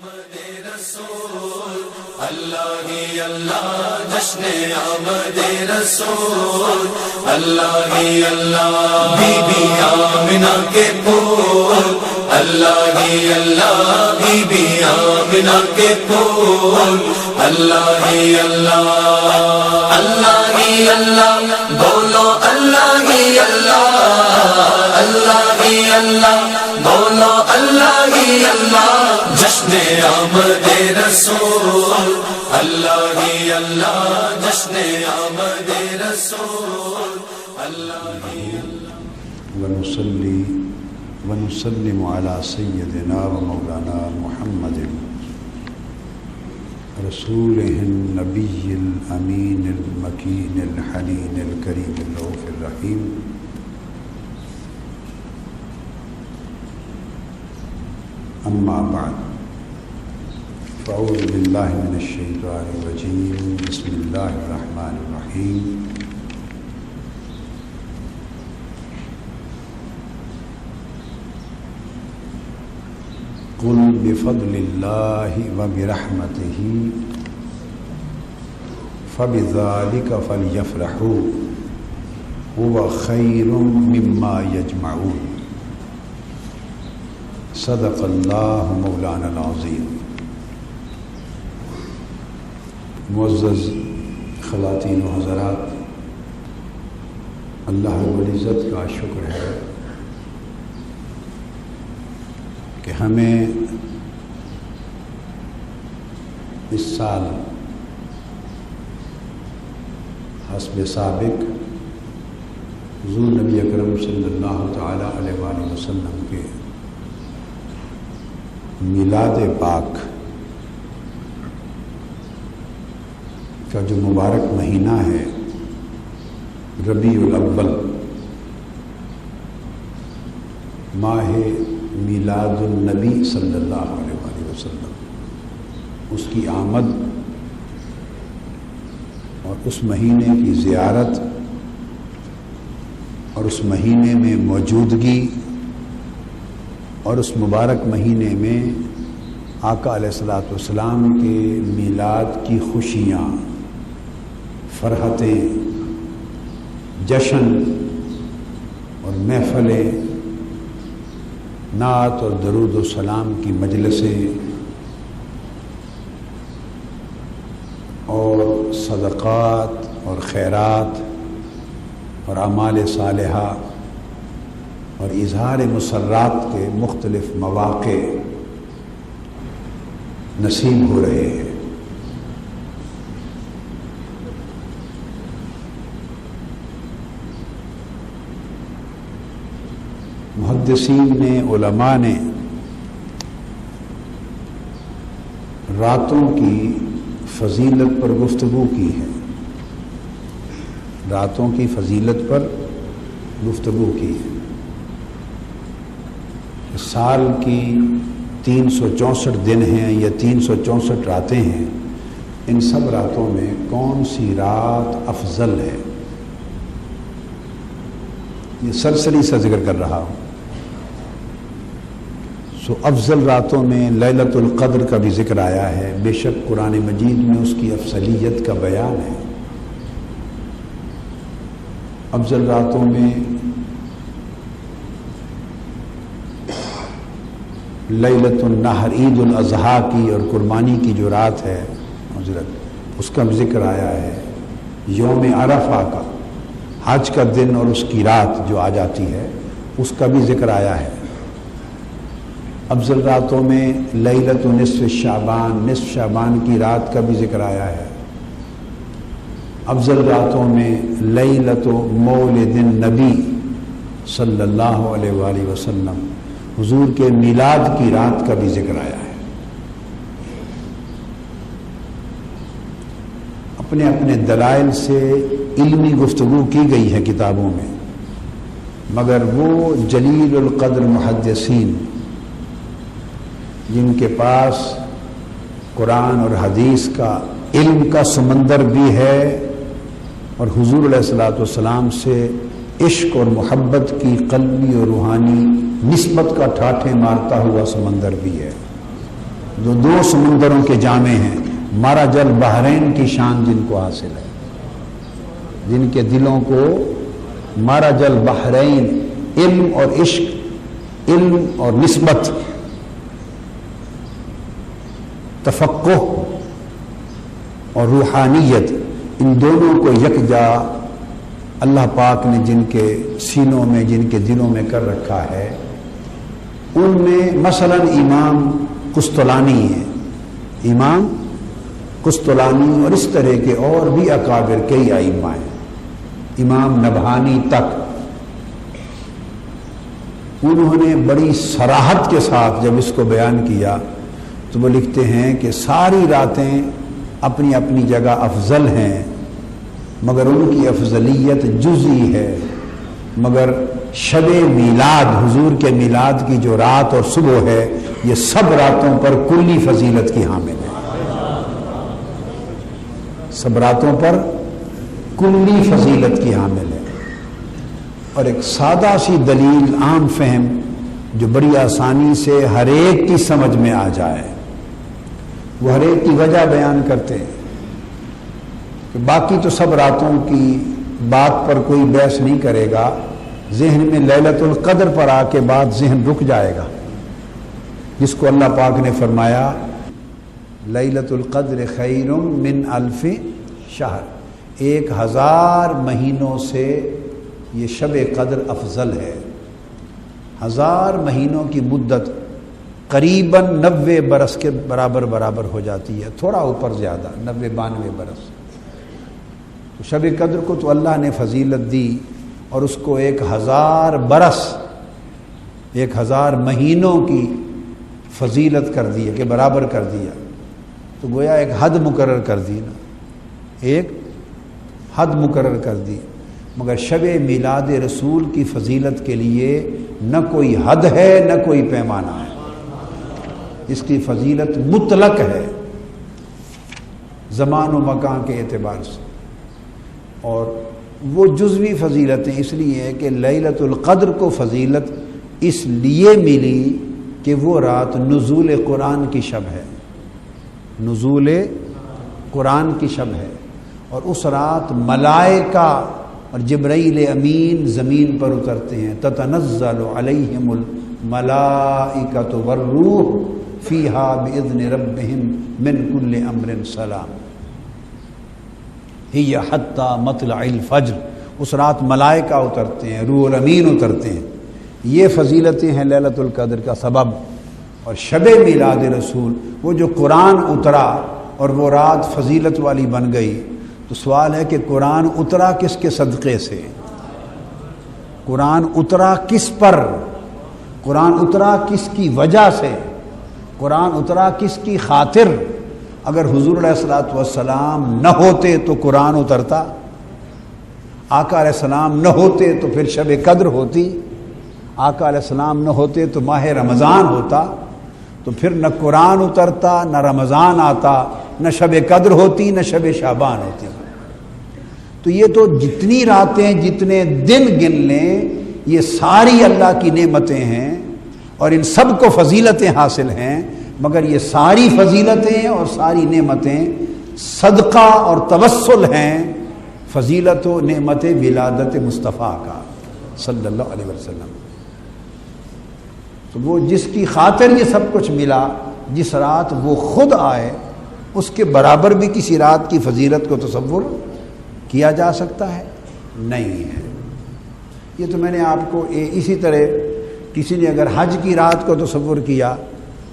آمد رسول اللہ ہی اللہ، جشن آمد رسول اللہ ہی اللہ، بی بی آمنہ کے پھول اللہ ہی اللہ، بی بی آمنہ کے پھول اللہ ہی اللہ، اللہ ہی اللہ، بولو اللہ ہی اللہ، اللہ ہی اللہ، بولو اللہ ہی اللہ، جشن آمد رسول اللہ ہی اللہ، جشن آمد رسول اللہ ہی اللہ۔ ونصلي ونسلم على سيدنا ومولانا محمد رسوله النبي الأمين المكين الحنين الكريم الرؤوف الرحيم، أما بعد، فأعوذ بالله من الشيطان الرجيم، بسم الله الرحمن الرحيم۔ قل بفضل الله وبرحمته فبذلك فليفرحوا هو خير مما يجمعون، صدق الله مولانا العظيم۔ معزز خواتین و حضرات، اللہ رب العزت کا شکر ہے کہ ہمیں اس سال حسب سابق حضور نبی اکرم صلی اللہ تعالی علیہ وآلہ وسلم کے میلاد پاک کا جو مبارک مہینہ ہے ربیع الاول، ماہ میلاد النبی صلی اللہ علیہ وآلہ وسلم، اس کی آمد اور اس مہینے کی زیارت اور اس مہینے میں موجودگی اور اس مبارک مہینے میں آقا علیہ الصلوۃ والسلام کے میلاد کی خوشیاں، فرحتیں، جشن اور محفلیں، نعت اور درود و سلام کی مجلسیں اور صدقات اور خیرات اور اعمال صالحہ اور اظہار مسرات کے مختلف مواقع نصیب ہو رہے ہیں۔ محدثین نے، علماء نے راتوں کی فضیلت پر گفتگو کی ہے، راتوں کی فضیلت پر گفتگو کی ہے۔ سال کی 364 دن ہیں یا 364 راتیں ہیں، ان سب راتوں میں کون سی رات افضل ہے، یہ سرسری سا ذکر کر رہا ہوں۔ سو افضل راتوں میں لیلۃ القدر کا بھی ذکر آیا ہے، بے شک قرآن مجید میں اس کی افضلیت کا بیان ہے۔ افضل راتوں میں لیلۃ النحر، عید الاضحیٰ کی اور قربانی کی جو رات ہے حضرت، اس کا بھی ذکر آیا ہے۔ یوم عرفہ کا، حج کا دن اور اس کی رات جو آ جاتی ہے، اس کا بھی ذکر آیا ہے۔ افضل راتوں میں لیلۃ نصف شعبان، نصف شعبان کی رات کا بھی ذکر آیا ہے۔ افضل راتوں میں لیلۃ مولد النبی صلی اللہ علیہ وآلہ وسلم، حضور کے میلاد کی رات کا بھی ذکر آیا ہے۔ اپنے اپنے دلائل سے علمی گفتگو کی گئی ہے کتابوں میں، مگر وہ جلیل القدر محدثین جن کے پاس قرآن اور حدیث کا علم کا سمندر بھی ہے اور حضور علیہ الصلوۃ والسلام سے عشق اور محبت کی قلبی اور روحانی نسبت کا ٹھاٹھے مارتا ہوا سمندر بھی ہے، جو دو سمندروں کے جامع ہیں، مرج البحرین کی شان جن کو حاصل ہے، جن کے دلوں کو مرج البحرین، علم اور عشق، علم اور نسبت، تفقہ اور روحانیت، ان دونوں کو یکجا اللہ پاک نے جن کے سینوں میں، جن کے دلوں میں کر رکھا ہے، ان میں مثلا امام قسطلانی ہے، امام قسطلانی، اور اس طرح کے اور بھی اکابر کئی ائمہ ہیں، امام نبہانی تک۔ انہوں نے بڑی صراحت کے ساتھ جب اس کو بیان کیا تو وہ لکھتے ہیں کہ ساری راتیں اپنی اپنی جگہ افضل ہیں، مگر ان کی افضلیت جزئی ہے، مگر شب میلاد، حضور کے میلاد کی جو رات اور صبح ہے، یہ سب راتوں پر کلی فضیلت کی حامل ہے، سب راتوں پر کلی فضیلت کی حامل ہے۔ اور ایک سادہ سی دلیل، عام فہم، جو بڑی آسانی سے ہر ایک کی سمجھ میں آ جائے، وہ ہر ایک کی وجہ بیان کرتے ہیں کہ باقی تو سب راتوں کی بات پر کوئی بحث نہیں کرے گا، ذہن میں لیلۃ القدر پر آ کے بعد ذہن رک جائے گا، جس کو اللہ پاک نے فرمایا لیلۃ القدر خیر من الف شہر، 1000 مہینوں سے یہ شب قدر افضل ہے۔ 1000 مہینوں کی مدت قریباً 90 برس کے برابر ہو جاتی ہے، تھوڑا اوپر زیادہ، 90-92 برس۔ تو شب قدر کو تو اللہ نے فضیلت دی، اور اس کو 1000 برس، 1000 مہینوں کی فضیلت کر دی کہ برابر کر دیا، تو گویا ایک حد مقرر کر دی نا، ایک حد مقرر کر دی۔ مگر شب میلاد رسول کی فضیلت کے لیے نہ کوئی حد ہے نہ کوئی پیمانہ ہے، اس کی فضیلت مطلق ہے زمان و مکان کے اعتبار سے، اور وہ جزوی فضیلتیں اس لیے ہے کہ لیلۃ القدر کو فضیلت اس لیے ملی کہ وہ رات نزول قرآن کی شب ہے، نزول قرآن کی شب ہے، اور اس رات ملائکہ اور جبرائیل امین زمین پر اترتے ہیں، تتنزل علیہم الملائکۃ والروح فیہا باذن ربہم من کل امر سلام ہی حتی مطلع الفجر، اس رات ملائکہ اترتے ہیں، روح الامین اترتے ہیں، یہ فضیلتیں ہیں لیلۃ القدر کا سبب۔ اور شب میلاد رسول، وہ جو قرآن اترا اور وہ رات فضیلت والی بن گئی، تو سوال ہے کہ قرآن اترا کس کے صدقے سے؟ قرآن اترا کس پر؟ قرآن اترا کس کی وجہ سے؟ قرآن اترا کس کی خاطر؟ اگر حضور علیہ الصلوۃ والسلام نہ ہوتے تو قرآن اترتا، آقا علیہ السلام نہ ہوتے تو پھر شب قدر ہوتی، آقا علیہ السلام نہ ہوتے تو ماہ رمضان ہوتا، تو پھر نہ قرآن اترتا، نہ رمضان آتا، نہ شب قدر ہوتی، نہ شب شعبان ہوتی۔ تو یہ تو جتنی راتیں، جتنے دن گن لیں، یہ ساری اللہ کی نعمتیں ہیں، اور ان سب کو فضیلتیں حاصل ہیں، مگر یہ ساری فضیلتیں اور ساری نعمتیں صدقہ اور توسل ہیں فضیلت و نعمت ولادت مصطفیٰ کا صلی اللہ علیہ وسلم۔ تو وہ جس کی خاطر یہ سب کچھ ملا، جس رات وہ خود آئے، اس کے برابر بھی کسی رات کی فضیلت کو تصور کیا جا سکتا ہے؟ نہیں ہے۔ یہ تو میں نے آپ کو اسی طرح کسی نے اگر حج کی رات کو تصور کیا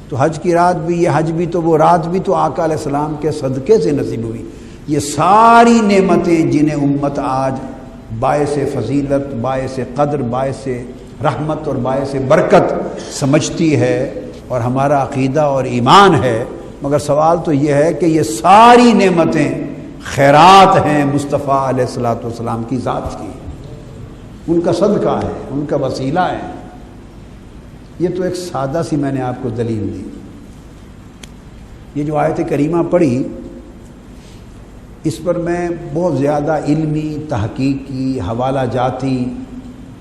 تو حج کی رات بھی، یہ حج بھی تو وہ رات بھی تو آقا علیہ السلام کے صدقے سے نصیب ہوئی۔ یہ ساری نعمتیں جنہیں امت آج باعث فضیلت، باعث قدر، باعث رحمت اور باعث برکت سمجھتی ہے، اور ہمارا عقیدہ اور ایمان ہے، مگر سوال تو یہ ہے کہ یہ ساری نعمتیں خیرات ہیں مصطفیٰ علیہ الصلوۃ والسلام کی ذات کی، ان کا صدقہ ہے، ان کا وسیلہ ہے۔ یہ تو ایک سادہ سی میں نے آپ کو دلیل دی۔ یہ جو آیت کریمہ پڑھی، اس پر میں بہت زیادہ علمی، تحقیقی، حوالہ جاتی،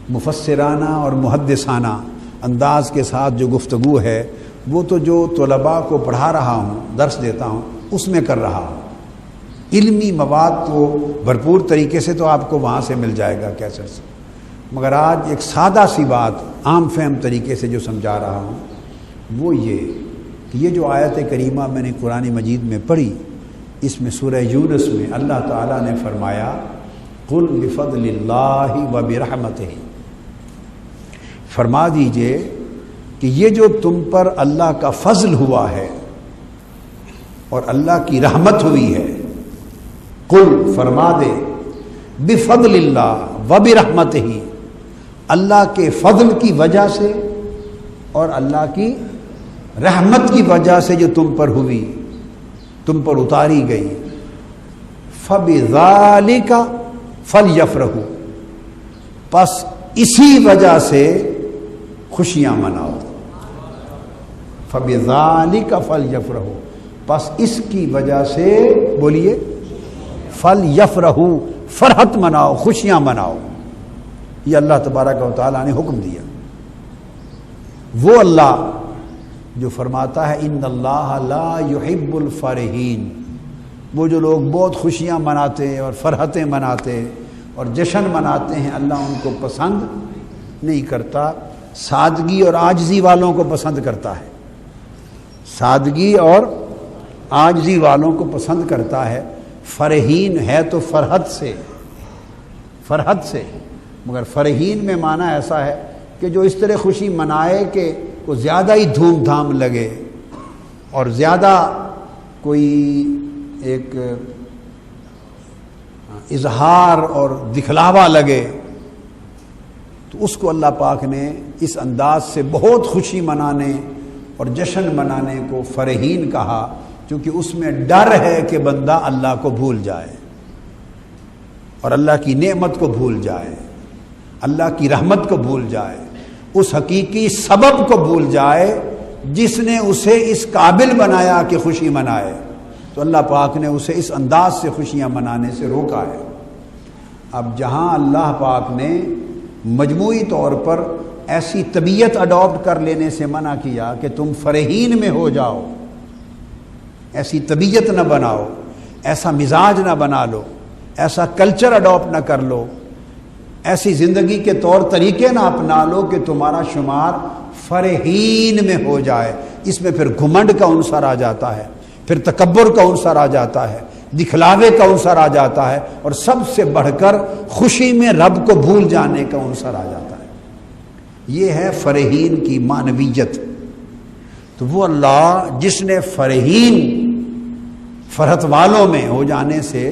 مفسرانہ اور محدثانہ انداز کے ساتھ جو گفتگو ہے وہ تو جو طلباء کو پڑھا رہا ہوں، درس دیتا ہوں، اس میں کر رہا ہوں۔ علمی مواد تو بھرپور طریقے سے تو آپ کو وہاں سے مل جائے گا کیسٹ سے، مگر آج ایک سادہ سی بات عام فہم طریقے سے جو سمجھا رہا ہوں وہ یہ کہ یہ جو آیت کریمہ میں نے قرآن مجید میں پڑھی، اس میں سورہ یونس میں اللہ تعالیٰ نے فرمایا قل بفضل اللہ وبرحمتہ، فرما دیجئے کہ یہ جو تم پر اللہ کا فضل ہوا ہے اور اللہ کی رحمت ہوئی ہے، قل فرما دے بفضل اللہ وبرحمتہ، اللہ کے فضل کی وجہ سے اور اللہ کی رحمت کی وجہ سے جو تم پر ہوئی، تم پر اتاری گئی، فبذالک فلیفرحوا، پس اسی وجہ سے خوشیاں مناؤ، فبذالک فلیفرحوا، پس اس کی وجہ سے بولیے فلیفرحوا، فرحت مناؤ، خوشیاں مناؤ۔ یہ اللہ تبارک و تعالیٰ نے حکم دیا۔ وہ اللہ جو فرماتا ہے ان اللہ لا یحب الفرحین، وہ جو لوگ بہت خوشیاں مناتے اور فرحتیں مناتے اور جشن مناتے ہیں، اللہ ان کو پسند نہیں کرتا، سادگی اور عاجزی والوں کو پسند کرتا ہے، سادگی اور عاجزی والوں کو پسند کرتا ہے۔ فرحین ہے تو فرحت سے، فرحت سے، مگر فرحین میں معنی ایسا ہے کہ جو اس طرح خوشی منائے کہ وہ زیادہ ہی دھوم دھام لگے اور زیادہ کوئی ایک اظہار اور دکھلاوا لگے، تو اس کو اللہ پاک نے اس انداز سے بہت خوشی منانے اور جشن منانے کو فرحین کہا، کیونکہ اس میں ڈر ہے کہ بندہ اللہ کو بھول جائے اور اللہ کی نعمت کو بھول جائے، اللہ کی رحمت کو بھول جائے، اس حقیقی سبب کو بھول جائے جس نے اسے اس قابل بنایا کہ خوشی منائے۔ تو اللہ پاک نے اسے اس انداز سے خوشیاں منانے سے روکا ہے۔ اب جہاں اللہ پاک نے مجموعی طور پر ایسی طبیعت اڈاپٹ کر لینے سے منع کیا کہ تم فرحین میں ہو جاؤ، ایسی طبیعت نہ بناؤ، ایسا مزاج نہ بنا لو، ایسا کلچر اڈاپٹ نہ کر لو، ایسی زندگی کے طور طریقے نہ اپنا لو کہ تمہارا شمار فرحین میں ہو جائے۔ اس میں پھر گھمنڈ کا عنصر آ جاتا ہے، پھر تکبر کا عنصر آ جاتا ہے، دکھلاوے کا عنصر آ جاتا ہے، اور سب سے بڑھ کر خوشی میں رب کو بھول جانے کا عنصر آ جاتا ہے۔ یہ ہے فرحین کی معنویت۔ تو وہ اللہ جس نے فرحین، فرحت والوں میں ہو جانے سے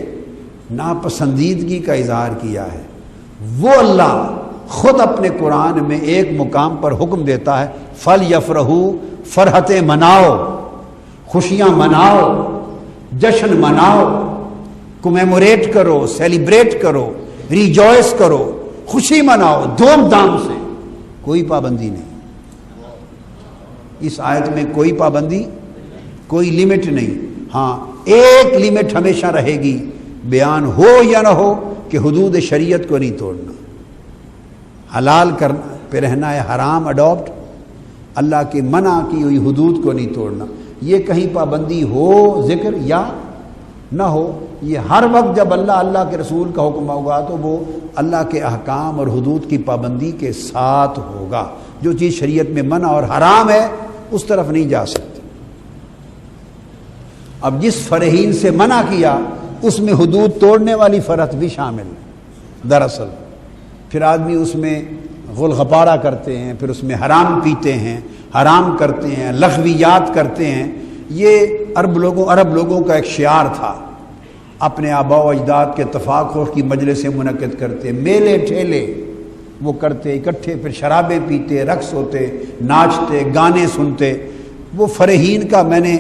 ناپسندیدگی کا اظہار کیا ہے، وہ اللہ خود اپنے قرآن میں ایک مقام پر حکم دیتا ہے فَلْيَفْرَحُوا، فرحتیں مناؤ، خوشیاں مناؤ، جشن مناؤ، کمیموریٹ کرو، سیلیبریٹ کرو، ریجوائس کرو، خوشی مناؤ دھوم دھام سے، کوئی پابندی نہیں۔ اس آیت میں کوئی پابندی، کوئی لیمٹ نہیں۔ ہاں ایک لیمٹ ہمیشہ رہے گی، بیان ہو یا نہ ہو، کہ حدود شریعت کو نہیں توڑنا، حلال کرنا پہ رہنا ہے، حرام اڈاپٹ، اللہ کی منع کی ہوئی حدود کو نہیں توڑنا۔ یہ کہیں پابندی ہو ذکر یا نہ ہو، یہ ہر وقت جب اللہ کے رسول کا حکم ہوگا تو وہ اللہ کے احکام اور حدود کی پابندی کے ساتھ ہوگا۔ جو چیز شریعت میں منع اور حرام ہے اس طرف نہیں جا سکتی۔ اب جس فرحین سے منع کیا اس میں حدود توڑنے والی فرحت بھی شامل ہے دراصل۔ پھر آدمی اس میں غل غپارہ کرتے ہیں، پھر اس میں حرام پیتے ہیں، حرام کرتے ہیں، لغویات کرتے ہیں۔ یہ عرب لوگوں کا ایک شعار تھا، اپنے آباء و اجداد کے تفاخر کی مجلسیں منعقد کرتے، میلے ٹھیلے وہ کرتے اکٹھے، پھر شرابیں پیتے، رقص ہوتے، ناچتے، گانے سنتے۔ وہ فرحین کا میں نے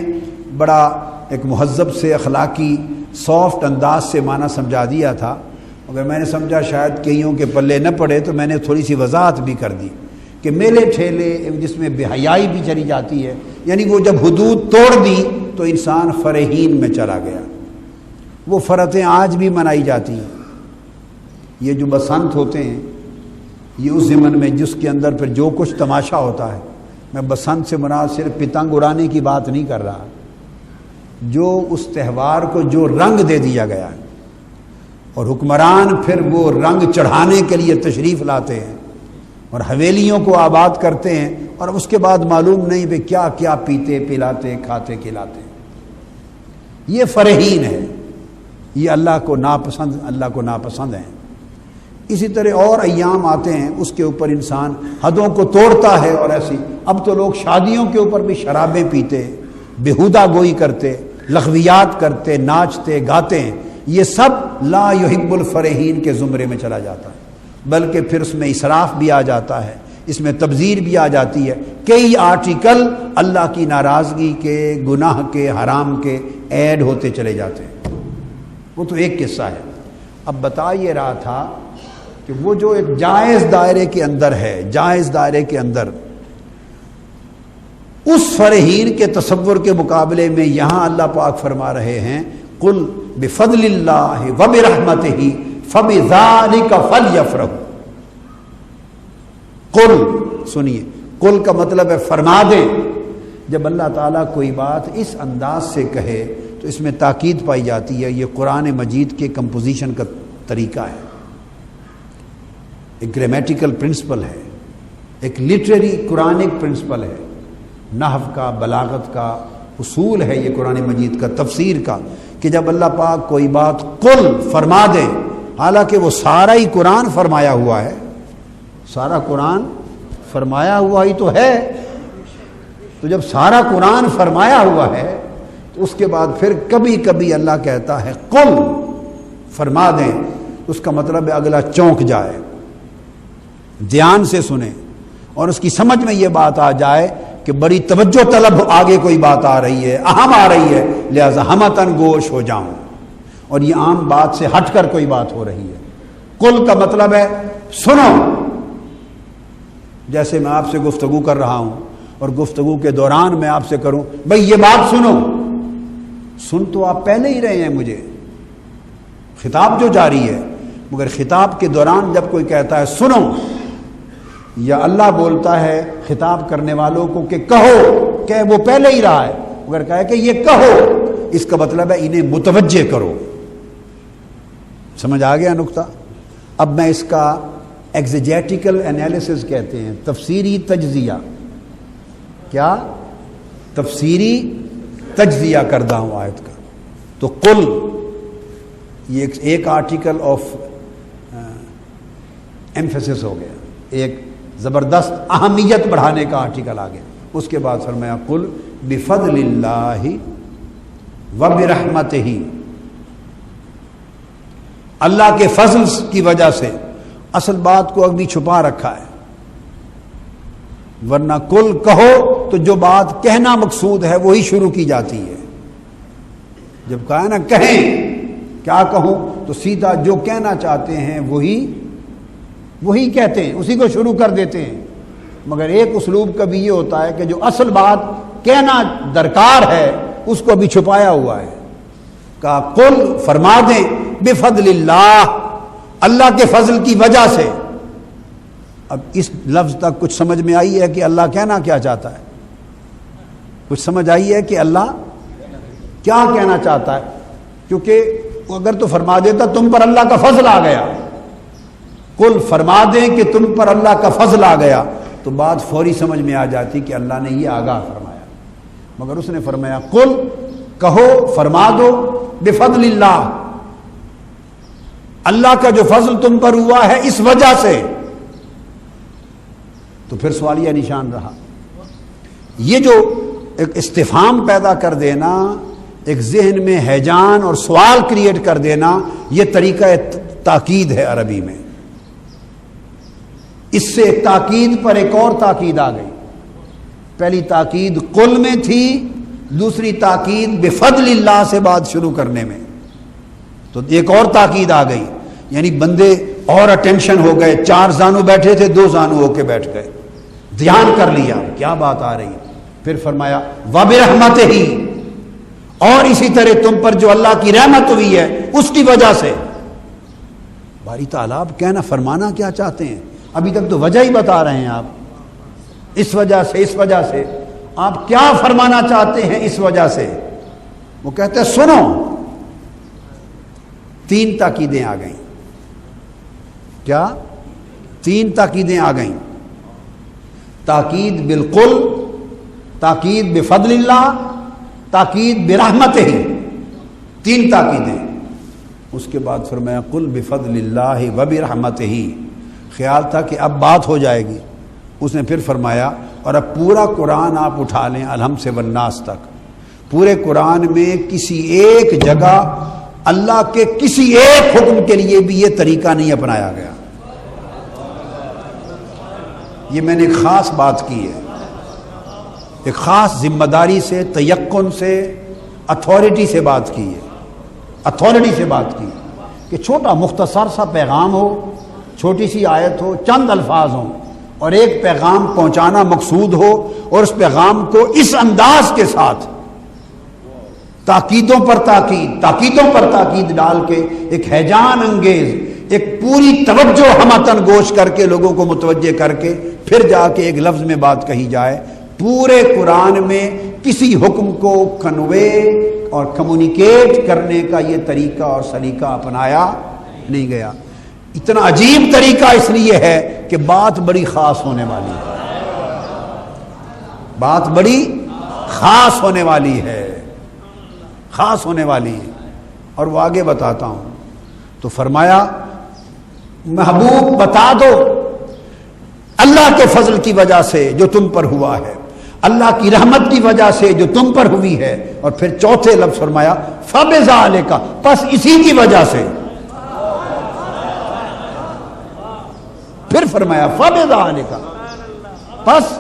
بڑا ایک مہذب سے اخلاقی سافٹ انداز سے معنی سمجھا دیا تھا، اگر میں نے سمجھا شاید کئیوں کے پلے نہ پڑے تو میں نے تھوڑی سی وضاحت بھی کر دی کہ میلے ٹھیلے جس میں بے حیائی بھی چلی جاتی ہے، یعنی وہ جب حدود توڑ دی تو انسان فرحین میں چلا گیا۔ وہ فرحتیں آج بھی منائی جاتی ہیں۔ یہ جو بسنت ہوتے ہیں، یہ اس ضمن میں جس کے اندر پھر جو کچھ تماشا ہوتا ہے، میں بسنت سے مراد صرف پتنگ اڑانے کی بات نہیں کر رہا، جو اس تہوار کو جو رنگ دے دیا گیا ہے اور حکمران پھر وہ رنگ چڑھانے کے لیے تشریف لاتے ہیں اور حویلیوں کو آباد کرتے ہیں، اور اس کے بعد معلوم نہیں بھی کیا کیا پیتے پلاتے کھاتے کھلاتے. یہ فرحین ہے، یہ اللہ کو ناپسند ہیں. اسی طرح اور ایام آتے ہیں اس کے اوپر انسان حدوں کو توڑتا ہے، اور ایسی اب تو لوگ شادیوں کے اوپر بھی شرابیں پیتے، بےہودہ گوئی کرتے، لغویات کرتے، ناچتے گاتے ہیں. یہ سب لا یحب الفرحین کے زمرے میں چلا جاتا ہے، بلکہ پھر اس میں اسراف بھی آ جاتا ہے، اس میں تبذیر بھی آ جاتی ہے. کئی آرٹیکل اللہ کی ناراضگی کے، گناہ کے، حرام کے ایڈ ہوتے چلے جاتے ہیں. وہ تو ایک قصہ ہے. اب بتا یہ رہا تھا کہ وہ جو ایک جائز دائرے کے اندر ہے، جائز دائرے کے اندر اس فرحین کے تصور کے مقابلے میں یہاں اللہ پاک فرما رہے ہیں قل بفضل اللہ وبرحمتہ فبذالک فلیفرحوا. قل سنیے، قل کا مطلب ہے فرما دیں. جب اللہ تعالیٰ کوئی بات اس انداز سے کہے تو اس میں تاکید پائی جاتی ہے. یہ قرآن مجید کے کمپوزیشن کا طریقہ ہے، ایک گرامیٹیکل پرنسپل ہے، ایک لٹریری قرآنک پرنسپل ہے، نحو کا، بلاغت کا اصول ہے یہ قرآن مجید کا، تفسیر کا، کہ جب اللہ پاک کوئی بات قل فرما دے، حالانکہ وہ سارا ہی قرآن فرمایا ہوا ہے، سارا قرآن فرمایا ہوا ہی تو ہے. تو جب سارا قرآن فرمایا ہوا ہے تو اس کے بعد پھر کبھی کبھی اللہ کہتا ہے قل فرما دیں، اس کا مطلب ہے اگلا چونک جائے، دھیان سے سنے اور اس کی سمجھ میں یہ بات آ جائے کہ بڑی توجہ طلب آگے کوئی بات آ رہی ہے، اہم آ رہی ہے، لہذا ہمتن گوش ہو جاؤں، اور یہ عام بات سے ہٹ کر کوئی بات ہو رہی ہے. قل کا مطلب ہے سنو. جیسے میں آپ سے گفتگو کر رہا ہوں اور گفتگو کے دوران میں آپ سے کروں بھئی یہ بات سنو، سن تو آپ پہلے ہی رہے ہیں مجھے، خطاب جو جاری ہے، مگر خطاب کے دوران جب کوئی کہتا ہے سنو، یا اللہ بولتا ہے خطاب کرنے والوں کو کہ کہو، کہ وہ پہلے ہی رہا ہے، مگر کہے کہ یہ کہو، اس کا مطلب ہے انہیں متوجہ کرو. سمجھ آ گیا نقطہ؟ اب میں اس کا ایگزیجیٹیکل انالیسس کہتے ہیں، تفسیری تجزیہ. کیا؟ تفسیری تجزیہ کردہ ہوں آیت کا. تو قل یہ ایک آرٹیکل آف ایمفیسس ہو گیا، ایک زبردست اہمیت بڑھانے کا آرٹیکل آ گیا. اس کے بعد فرمایا قل بفضل اللہ وبرحمتہ، اللہ کے فضل کی وجہ سے. اصل بات کو ابھی چھپا رکھا ہے، ورنہ کل کہو تو جو بات کہنا مقصود ہے وہی شروع کی جاتی ہے. جب کہا نا کہیں، کیا کہوں، تو سیدھا جو کہنا چاہتے ہیں وہی کہتے ہیں، اسی کو شروع کر دیتے ہیں. مگر ایک اسلوب کا بھی یہ ہوتا ہے کہ جو اصل بات کہنا درکار ہے اس کو بھی چھپایا ہوا ہے. کہا قل فرما دیں بفضل اللہ، اللہ کے فضل کی وجہ سے. اب اس لفظ تک کچھ سمجھ میں آئی ہے کہ اللہ کہنا کیا چاہتا ہے؟ کچھ سمجھ آئی ہے کہ اللہ کیا کہنا چاہتا ہے؟ کیونکہ اگر تو فرما دیتا تم پر اللہ کا فضل آ گیا، قل فرما دیں کہ تم پر اللہ کا فضل آ گیا، تو بات فوری سمجھ میں آ جاتی کہ اللہ نے یہ آگاہ فرمایا. مگر اس نے فرمایا قل کہو، فرما دو بفضل اللہ، اللہ کا جو فضل تم پر ہوا ہے اس وجہ سے. تو پھر سوالیہ نشان رہا. یہ جو ایک استفہام پیدا کر دینا، ایک ذہن میں ہیجان اور سوال کریٹ کر دینا، یہ طریقہ تاکید ہے عربی میں. اس سے تاکید پر ایک اور تاکید آ گئی. پہلی تاکید قل میں تھی، دوسری تاکید بفضل اللہ سے بات شروع کرنے میں، تو ایک اور تاکید آ گئی. یعنی بندے اور اٹینشن ہو گئے، 4 زانو بیٹھے تھے 2 زانو ہو کے بیٹھ گئے، دھیان کر لیا کیا بات آ رہی. پھر فرمایا وبرحمتہ، اور اسی طرح تم پر جو اللہ کی رحمت ہوئی ہے اس کی وجہ سے. باری تعالیٰ کہنا فرمانا کیا چاہتے ہیں؟ ابھی تک تو وجہ ہی بتا رہے ہیں آپ. اس وجہ سے، اس وجہ سے، آپ کیا فرمانا چاہتے ہیں اس وجہ سے؟ وہ کہتے ہیں سنو، 3 تاکیدیں آ گئیں. کیا؟ 3 تاکیدیں آ گئیں. تاکید بالقل، تاکید بفضل اللہ، تاکید برحمتہ، 3 تاکیدیں. اس کے بعد فرمایا قل بفضل اللہ وبرحمتہ. خیال تھا کہ اب بات ہو جائے گی. اس نے پھر فرمایا اور اب پورا قرآن آپ اٹھا لیں الحمد سے والناس تک، پورے قرآن میں کسی ایک جگہ اللہ کے کسی ایک حکم کے لیے بھی یہ طریقہ نہیں اپنایا گیا. یہ میں نے ایک خاص بات کی ہے، ایک خاص ذمہ داری سے، تیقن سے، اتھارٹی سے بات کی ہے. اتھارٹی سے بات کی کہ چھوٹا مختصر سا پیغام ہو، چھوٹی سی آیت ہو، چند الفاظ ہوں، اور ایک پیغام پہنچانا مقصود ہو، اور اس پیغام کو اس انداز کے ساتھ تاکیدوں پر تاکید، تاکیدوں پر تاکید ڈال کے ایک ہیجان انگیز، ایک پوری توجہ ہمتن گوش کر کے لوگوں کو متوجہ کر کے پھر جا کے ایک لفظ میں بات کہی جائے. پورے قرآن میں کسی حکم کو کنوے اور کمیونیکیٹ کرنے کا یہ طریقہ اور سلیقہ اپنایا نہیں گیا. اتنا عجیب طریقہ اس لیے ہے کہ بات بڑی خاص ہونے والی ہے، بات بڑی خاص ہونے والی ہے، خاص ہونے والی ہے. اور وہ آگے بتاتا ہوں. تو فرمایا محبوب بتا دو اللہ کے فضل کی وجہ سے جو تم پر ہوا ہے، اللہ کی رحمت کی وجہ سے جو تم پر ہوئی ہے. اور پھر چوتھے لفظ فرمایا فبذالک، پس اسی کی وجہ سے. پھر فرمایا فبذالک، پس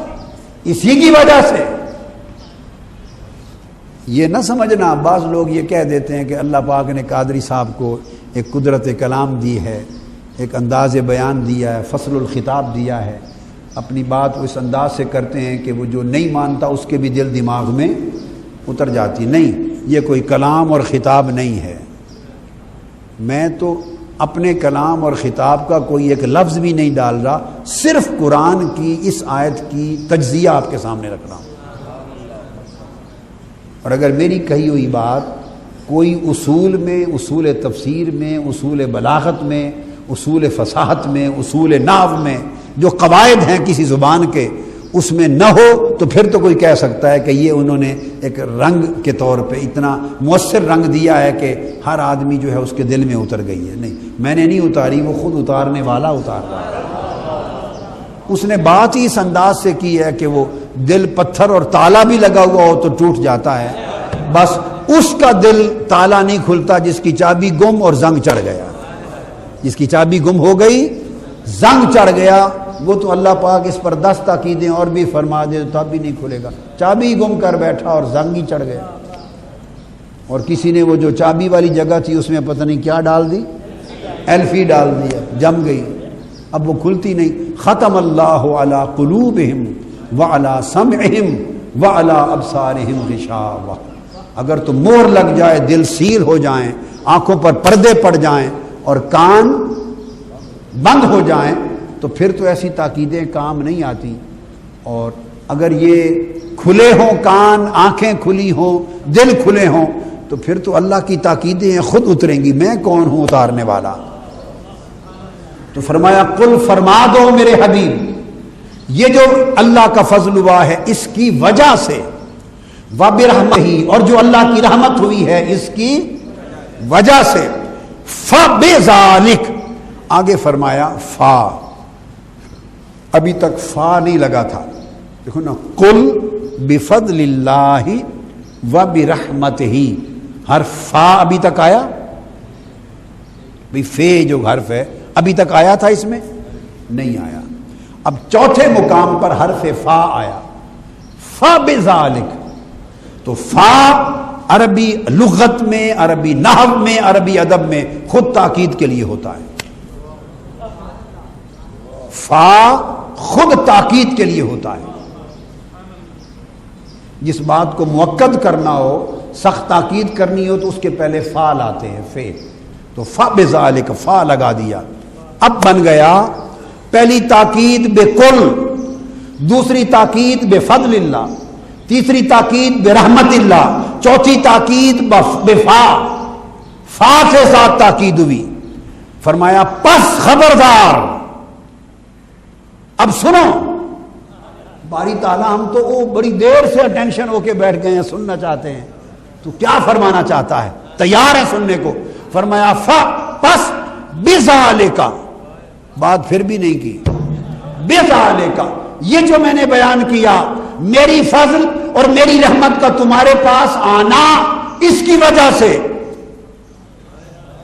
اسی کی وجہ سے. یہ نہ سمجھنا، بعض لوگ یہ کہہ دیتے ہیں کہ اللہ پاک نے قادری صاحب کو ایک قدرت کلام دی ہے، ایک انداز بیان دیا ہے، فصل الخطاب دیا ہے، اپنی بات اس انداز سے کرتے ہیں کہ وہ جو نہیں مانتا اس کے بھی دل دماغ میں اتر جاتی. نہیں، یہ کوئی کلام اور خطاب نہیں ہے. میں تو اپنے کلام اور خطاب کا کوئی ایک لفظ بھی نہیں ڈال رہا، صرف قرآن کی اس آیت کی تجزیہ آپ کے سامنے رکھ رہا ہوں. اور اگر میری کہی ہوئی بات کوئی اصول میں، اصول تفسیر میں، اصول بلاغت میں، اصول فصاحت میں، اصول نحو میں جو قواعد ہیں کسی زبان کے، اس میں نہ ہو تو پھر تو کوئی کہہ سکتا ہے کہ یہ انہوں نے ایک رنگ کے طور پہ اتنا مؤثر رنگ دیا ہے کہ ہر آدمی جو ہے اس کے دل میں اتر گئی ہے. نہیں، میں نے نہیں اتاری، وہ خود اتارنے والا اتار رہا ہے. اس نے بات ہی اس انداز سے کی ہے کہ وہ دل پتھر اور تالا بھی لگا ہوا ہو تو ٹوٹ جاتا ہے، بس اس کا دل تالا نہیں کھلتا جس کی چابی گم اور زنگ چڑھ گیا. جس کی چابی گم ہو گئی، زنگ چڑھ گیا، وہ تو اللہ پاک اس پر 10 تاکیدیں اور بھی فرما دے تب بھی نہیں کھلے گا. چابی گم کر بیٹھا اور زنگ ہی چڑھ گیا. اور کسی نے وہ جو چابی والی جگہ تھی اس میں پتہ نہیں کیا ڈال دی، ایلفی ڈال دیا، جم گئی، اب وہ کھلتی نہیں. ختم اللہ علی قلوبہم وعلی سمعہم وعلی ابصارہم غشاوہ. اگر تو مہر لگ جائے، دل سیل ہو جائیں، آنکھوں پر پردے پڑ جائیں اور کان بند ہو جائیں تو پھر تو ایسی تاکیدیں کام نہیں آتی. اور اگر یہ کھلے ہوں کان، آنکھیں کھلی ہوں، دل کھلے ہوں تو پھر تو اللہ کی تاکیدیں خود اتریں گی. میں کون ہوں اتارنے والا؟ تو فرمایا قل، فرما دو میرے حبیب، یہ جو اللہ کا فضل ہوا ہے اس کی وجہ سے، وبرحمتہ، اور جو اللہ کی رحمت ہوئی ہے اس کی وجہ سے، فبذالک، آگے فرمایا فا، ابھی تک فا نہیں لگا تھا، دیکھو نا، قل بفضل اللہ وبرحمتہ، حرف فا ابھی تک آیا، بھئی فے جو حرف ہے ابھی تک آیا تھا، اس میں نہیں آیا. اب چوتھے مقام پر حرف فا آیا، فبذالک. تو فا عربی لغت میں، عربی نحو میں، عربی ادب میں خود تاکید کے لیے ہوتا ہے. فا خود تاکید کے لیے ہوتا ہے. جس بات کو مؤکد کرنا ہو، سخت تاکید کرنی ہو تو اس کے پہلے فا لاتے ہیں، فے. تو فبذالک، فا لگا دیا. اب بن گیا پہلی تاکید بکل، دوسری تاکید بفضل اللہ، تیسری تاکید برحمت اللہ، چوتھی تاکید بفا، فا کے ساتھ تاکید ہوئی. فرمایا پس خبردار. اب سنو. باری تعالیٰ ہم تو بڑی دیر سے اٹینشن ہو کے بیٹھ گئے ہیں، سننا چاہتے ہیں. تو کیا فرمانا چاہتا ہے؟ تیار ہے سننے کو. فرمایا پس بذالکا، بات پھر بھی نہیں کی. بذالکا، یہ جو میں نے بیان کیا، میری فضل اور میری رحمت کا تمہارے پاس آنا، اس کی وجہ سے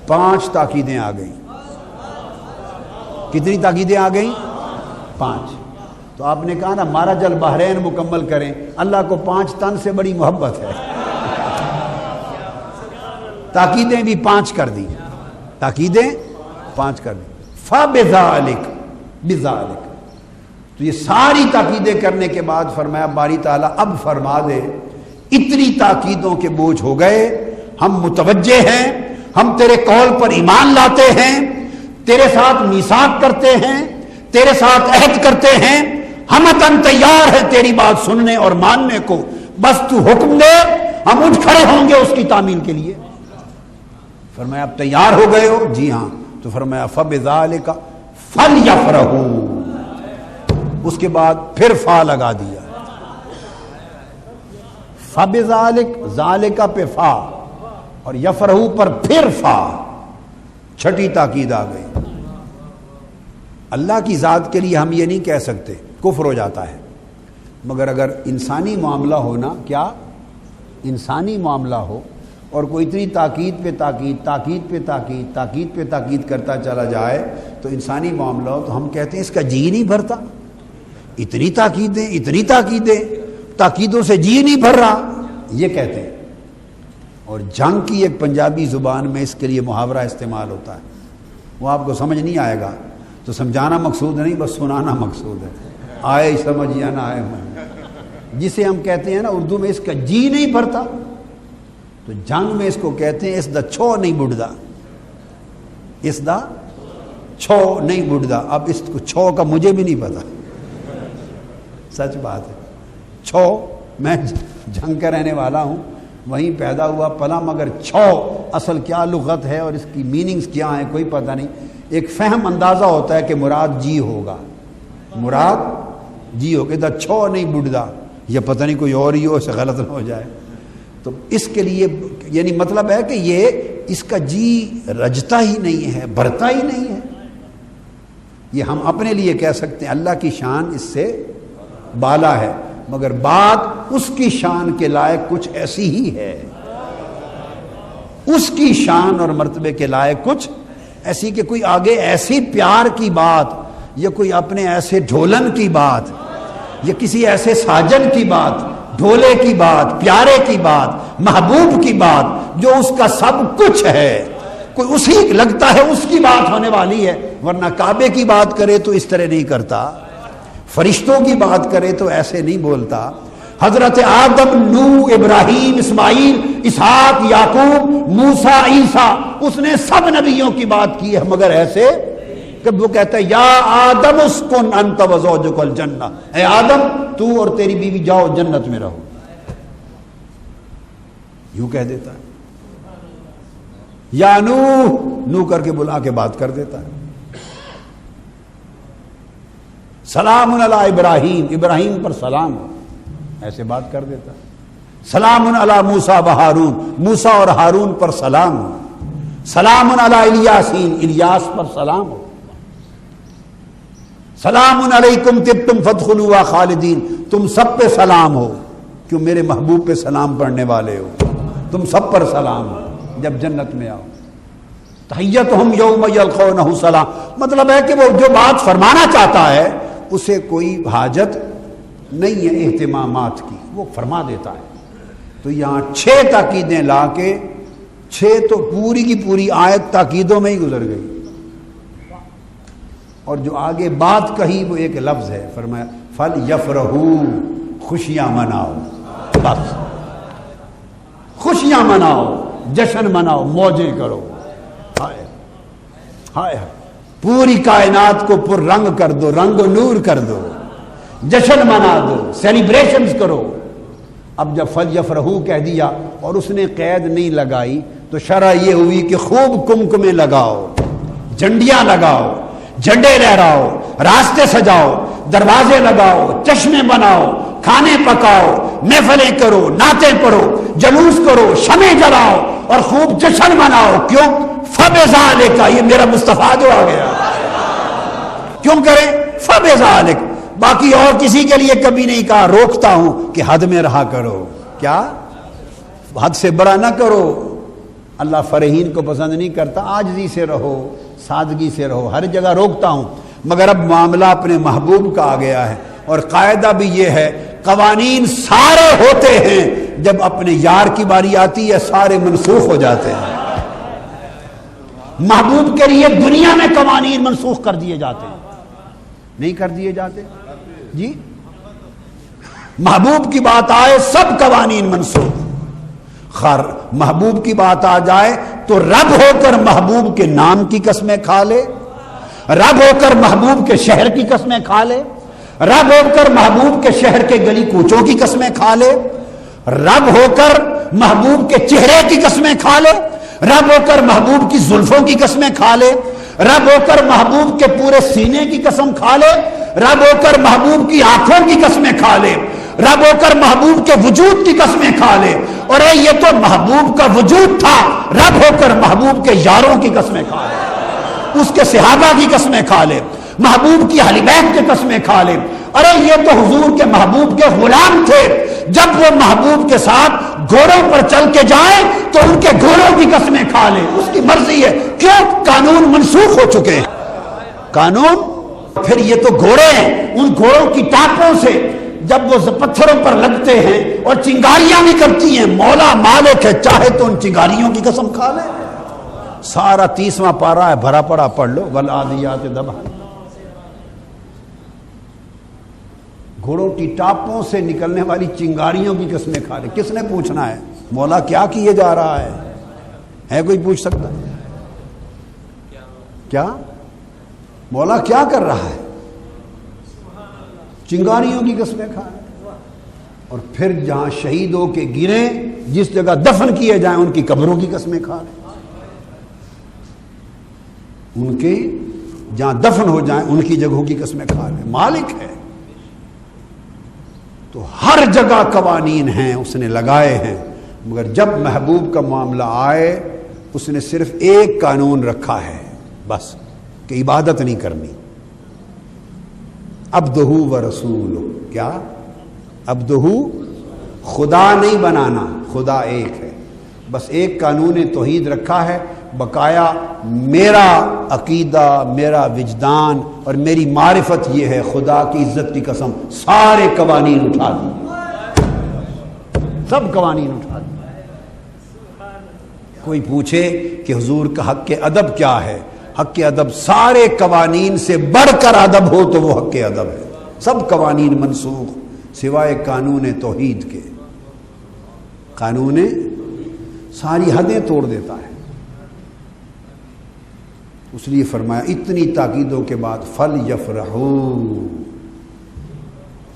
5 تاکیدیں آ گئیں. کتنی تاکیدیں آ گئیں؟ 5. تو آپ نے کہا نا مارج البحرین مکمل کریں. اللہ کو 5 تن سے بڑی محبت ہے. تاکیدیں بھی 5 کر دی، تاکیدیں 5 کر دی. فبذالک، بذالک. تو یہ ساری تاکیدیں کرنے کے بعد فرمایا باری تعالیٰ اب فرما دے اتنی تاکیدوں کے بوجھ ہو گئے، ہم متوجہ ہیں، ہم تیرے قول پر ایمان لاتے ہیں، تیرے ساتھ میثاق کرتے ہیں، تیرے ساتھ عہد کرتے ہیں، ہم تیار ہیں تیری بات سننے اور ماننے کو، بس تو حکم دے، ہم اٹھ کھڑے ہوں گے اس کی تعمیل کے لیے. فرمایا اب تیار ہو گئے ہو؟ جی ہاں. تو فرمایا فبذالک فلیفرحوا، اس کے بعد پھر فا لگا دیا. فبذالک، ذالک پہ فا اور یفرحوا پر پھر فا، چھٹی تاکید آ گئی. اللہ کی ذات کے لیے ہم یہ نہیں کہہ سکتے، کفر ہو جاتا ہے. مگر اگر انسانی معاملہ ہونا، کیا انسانی معاملہ ہو اور کوئی اتنی تاکید پہ تاکید، تاکید پہ تاکید، تاکید پہ تاکید کرتا چلا جائے تو انسانی معاملہ ہو تو ہم کہتے ہیں اس کا جی نہیں بھرتا. اتنی تاکیدیں، اتنی تاکیدیں، تاکیدوں سے جی نہیں بھر رہا، یہ کہتے ہیں. اور جنگ کی ایک پنجابی زبان میں اس کے لیے محاورہ استعمال ہوتا ہے، وہ آپ کو سمجھ نہیں آئے گا تو سمجھانا مقصود نہیں، بس سنانا مقصود ہے. آئے سمجھ یا نہ آئے من، جسے ہم کہتے ہیں نا اردو میں اس کا جی نہیں بھرتا، تو جنگ میں اس کو کہتے ہیں اس دا چھو نہیں بڑھدا، اس دا چھو نہیں بڑھدا. اب اس کو چھو کا مجھے بھی نہیں پتا، سچ بات ہے. چھو، میں جنگ کا رہنے والا ہوں، وہیں پیدا ہوا پلا، مگر چھو اصل کیا لغت ہے اور اس کی میننگز کیا ہیں کوئی پتہ نہیں. ایک فہم اندازہ ہوتا ہے کہ مراد جی ہوگا، مراد جی ہوگا. دا چھو نہیں بڑھدا، یہ پتہ نہیں کوئی اور ہی ہو، اسے غلط نہ ہو جائے. تو اس کے لیے یعنی مطلب ہے کہ یہ اس کا جی رجتا ہی نہیں ہے، بھرتا ہی نہیں ہے. یہ ہم اپنے لیے کہہ سکتے ہیں، اللہ کی شان اس سے بالا ہے، مگر بات اس کی شان کے لائق کچھ ایسی ہی ہے. اس کی شان اور مرتبے کے لائق کچھ ایسی کہ کوئی آگے ایسی پیار کی بات یا کوئی اپنے ایسے ڈھولن کی بات یا کسی ایسے ساجن کی بات، ڈھولے کی بات، پیارے کی بات، محبوب کی بات جو اس کا سب کچھ ہے، کوئی اسی لگتا ہے اس کی بات ہونے والی ہے. ورنہ کعبے کی بات کرے تو اس طرح نہیں کرتا، فرشتوں کی بات کرے تو ایسے نہیں بولتا. حضرت آدم، نوح، ابراہیم، اسماعیل، اسحاق، یعقوب، موسیٰ، عیسیٰ، اس نے سب نبیوں کی بات کی ہے، مگر ایسے کہ وہ کہتا ہے یا آدم اسکن انت وزوجک الجنہ، اے آدم تو اور تیری بیوی جاؤ جنت میں رہو، یوں کہہ دیتا ہے. یا نوح کر کے بلا کے بات کر دیتا ہے. سلام علی ابراہیم، ابراہیم پر سلام، ایسے بات کر دیتا ہے. سلام علی موسیٰ و ہارون، موسیٰ اور ہارون پر سلام ہو. سلام علی الیاسین، الیاس پر سلام ہو. سلام علیکم طبتم فادخلوا خالدین، تم سب پہ سلام ہو، کیوں میرے محبوب پہ سلام پڑھنے والے ہو، تم سب پر سلام ہو جب جنت میں آؤ. تحیتہم یوم یلقونہ سلام، مطلب ہے کہ وہ جو بات فرمانا چاہتا ہے اسے کوئی حاجت نہیں ہے اہتمامات کی، وہ فرما دیتا ہے. تو یہاں 6 تاکیدیں لا کے 6 تو پوری کی پوری آیت تاکیدوں میں ہی گزر گئی، اور جو آگے بات کہی وہ ایک لفظ ہے، فرمایا فَلْيَفْرَحُوا، خوشیاں مناؤ، بس خوشیاں مناؤ، جشن مناؤ، موجیں کرو. ہائے ہائے، پوری کائنات کو پر رنگ کر دو، رنگ و نور کر دو. جشن منا دو، سیلیبریشنز کرو۔ اب جب فلیفرحوا کہہ دیا اور اس نے قید نہیں لگائی تو شرح یہ ہوئی کہ خوب کمکمے لگاؤ، جھنڈیاں لگاؤ، جھنڈے لہراؤ، راستے سجاؤ، دروازے لگاؤ، چشمے بناؤ، کھانے پکاؤ، محفلیں کرو، نعتیں پڑھو، جلوس کرو، شمع جلاؤ اور خوب جشن مناؤ۔ کیوں؟ فبذالک، یہ میرا مصطفیٰ جو آ گیا۔ کیوں کریں؟ فبذالک، باقی اور کسی کے لیے کبھی نہیں کہا۔ روکتا ہوں کہ حد میں رہا کرو، کیا حد سے بڑا نہ کرو۔ اللہ فرحین کو پسند نہیں کرتا، عاجزی سے رہو، سادگی سے رہو، ہر جگہ روکتا ہوں۔ مگر اب معاملہ اپنے محبوب کا آ گیا ہے، اور قاعدہ بھی یہ ہے، قوانین سارے ہوتے ہیں، جب اپنے یار کی باری آتی ہے سارے منسوخ ہو جاتے ہیں۔ محبوب کے لیے دنیا میں قوانین منسوخ کر دیے جاتے ہیں، نہیں کر دیے جاتے جی؟ محبوب کی بات آئے سب قوانین منسوخ۔ خیر محبوب کی بات آ جائے تو رب ہو کر محبوب کے نام کی قسمیں کھا لے، رب ہو کر محبوب کے شہر کی قسمیں کھا لے، رب ہو کر محبوب کے شہر کے گلی کوچوں کی قسمیں کھا لے، رب ہو کر محبوب کے چہرے کی قسمیں کھا لے، رب ہو کر محبوب کی زلفوں کی قسمیں کھا لے، رب ہو کر محبوب کے پورے سینے کی قسم کھا لے، رب ہو کر محبوب کی آنکھوں کی قسمیں کھا لے، رب ہو کر محبوب کے وجود کی قسمیں کھا لے۔ اور یہ تو محبوب کا وجود تھا، رب ہو کر محبوب کے یاروں کی قسمیں کھا لے، اس کے صحابہ کی قسمیں کھا لے، محبوب کی اہل بیت کی قسمیں کھا لے۔ ارے یہ تو حضور کے محبوب کے غلام تھے، جب وہ محبوب کے ساتھ گھوڑوں پر چل کے جائیں تو ان کے گھوڑوں کی قسمیں کھا لیں، اس کی مرضی ہے۔ کیوں؟ قانون منسوخ ہو چکے ہیں، قانون۔ پھر یہ تو گھوڑے ہیں، ان گھوڑوں کی ٹانپوں سے جب وہ پتھروں پر لگتے ہیں اور چنگاریاں بھی کرتی ہیں، مولا مالک ہے، چاہے تو ان چنگاریوں کی قسم کھا لے۔ سارا 30واں پارہ ہے، بھرا پڑا پڑھ لو، والعادیات ضبحا۔ گھوڑوں کی ٹاپوں سے نکلنے والی چنگاریوں کی قسمیں کھا لے۔ کس نے پوچھنا ہے مولا کیا کیے جا رہا ہے کوئی پوچھ سکتا ہے؟ کیا مولا کیا کر رہا ہے؟ چنگاریوں کی قسمیں کھا لے۔ اور پھر جہاں شہیدوں کے گریں، جس جگہ دفن کیے جائیں ان کی قبروں کی قسمیں کھا لے، ان کے جہاں دفن ہو جائیں ان کی جگہوں کی قسمیں کھا لے۔ مالک ہے تو ہر جگہ قوانین ہیں، اس نے لگائے ہیں، مگر جب محبوب کا معاملہ آئے اس نے صرف ایک قانون رکھا ہے بس، کہ عبادت نہیں کرنی۔ عبدہ و رسول، کیا عبدہ، خدا نہیں بنانا، خدا ایک ہے، بس ایک قانون توحید رکھا ہے، بقایا میرا عقیدہ، میرا وجدان اور میری معرفت یہ ہے، خدا کی عزت کی قسم سارے قوانین اٹھا دی، سب قوانین اٹھا دی۔ کوئی پوچھے کہ حضور کا حق ادب کیا ہے؟ حق ادب سارے قوانین سے بڑھ کر ادب ہو تو وہ حق ادب ہے۔ سب قوانین منسوخ سوائے قانون توحید کے۔ قانون ساری حدیں توڑ دیتا ہے، اس لیے فرمایا اتنی تاکیدوں کے بعد فَلْيَفْرَحُوا،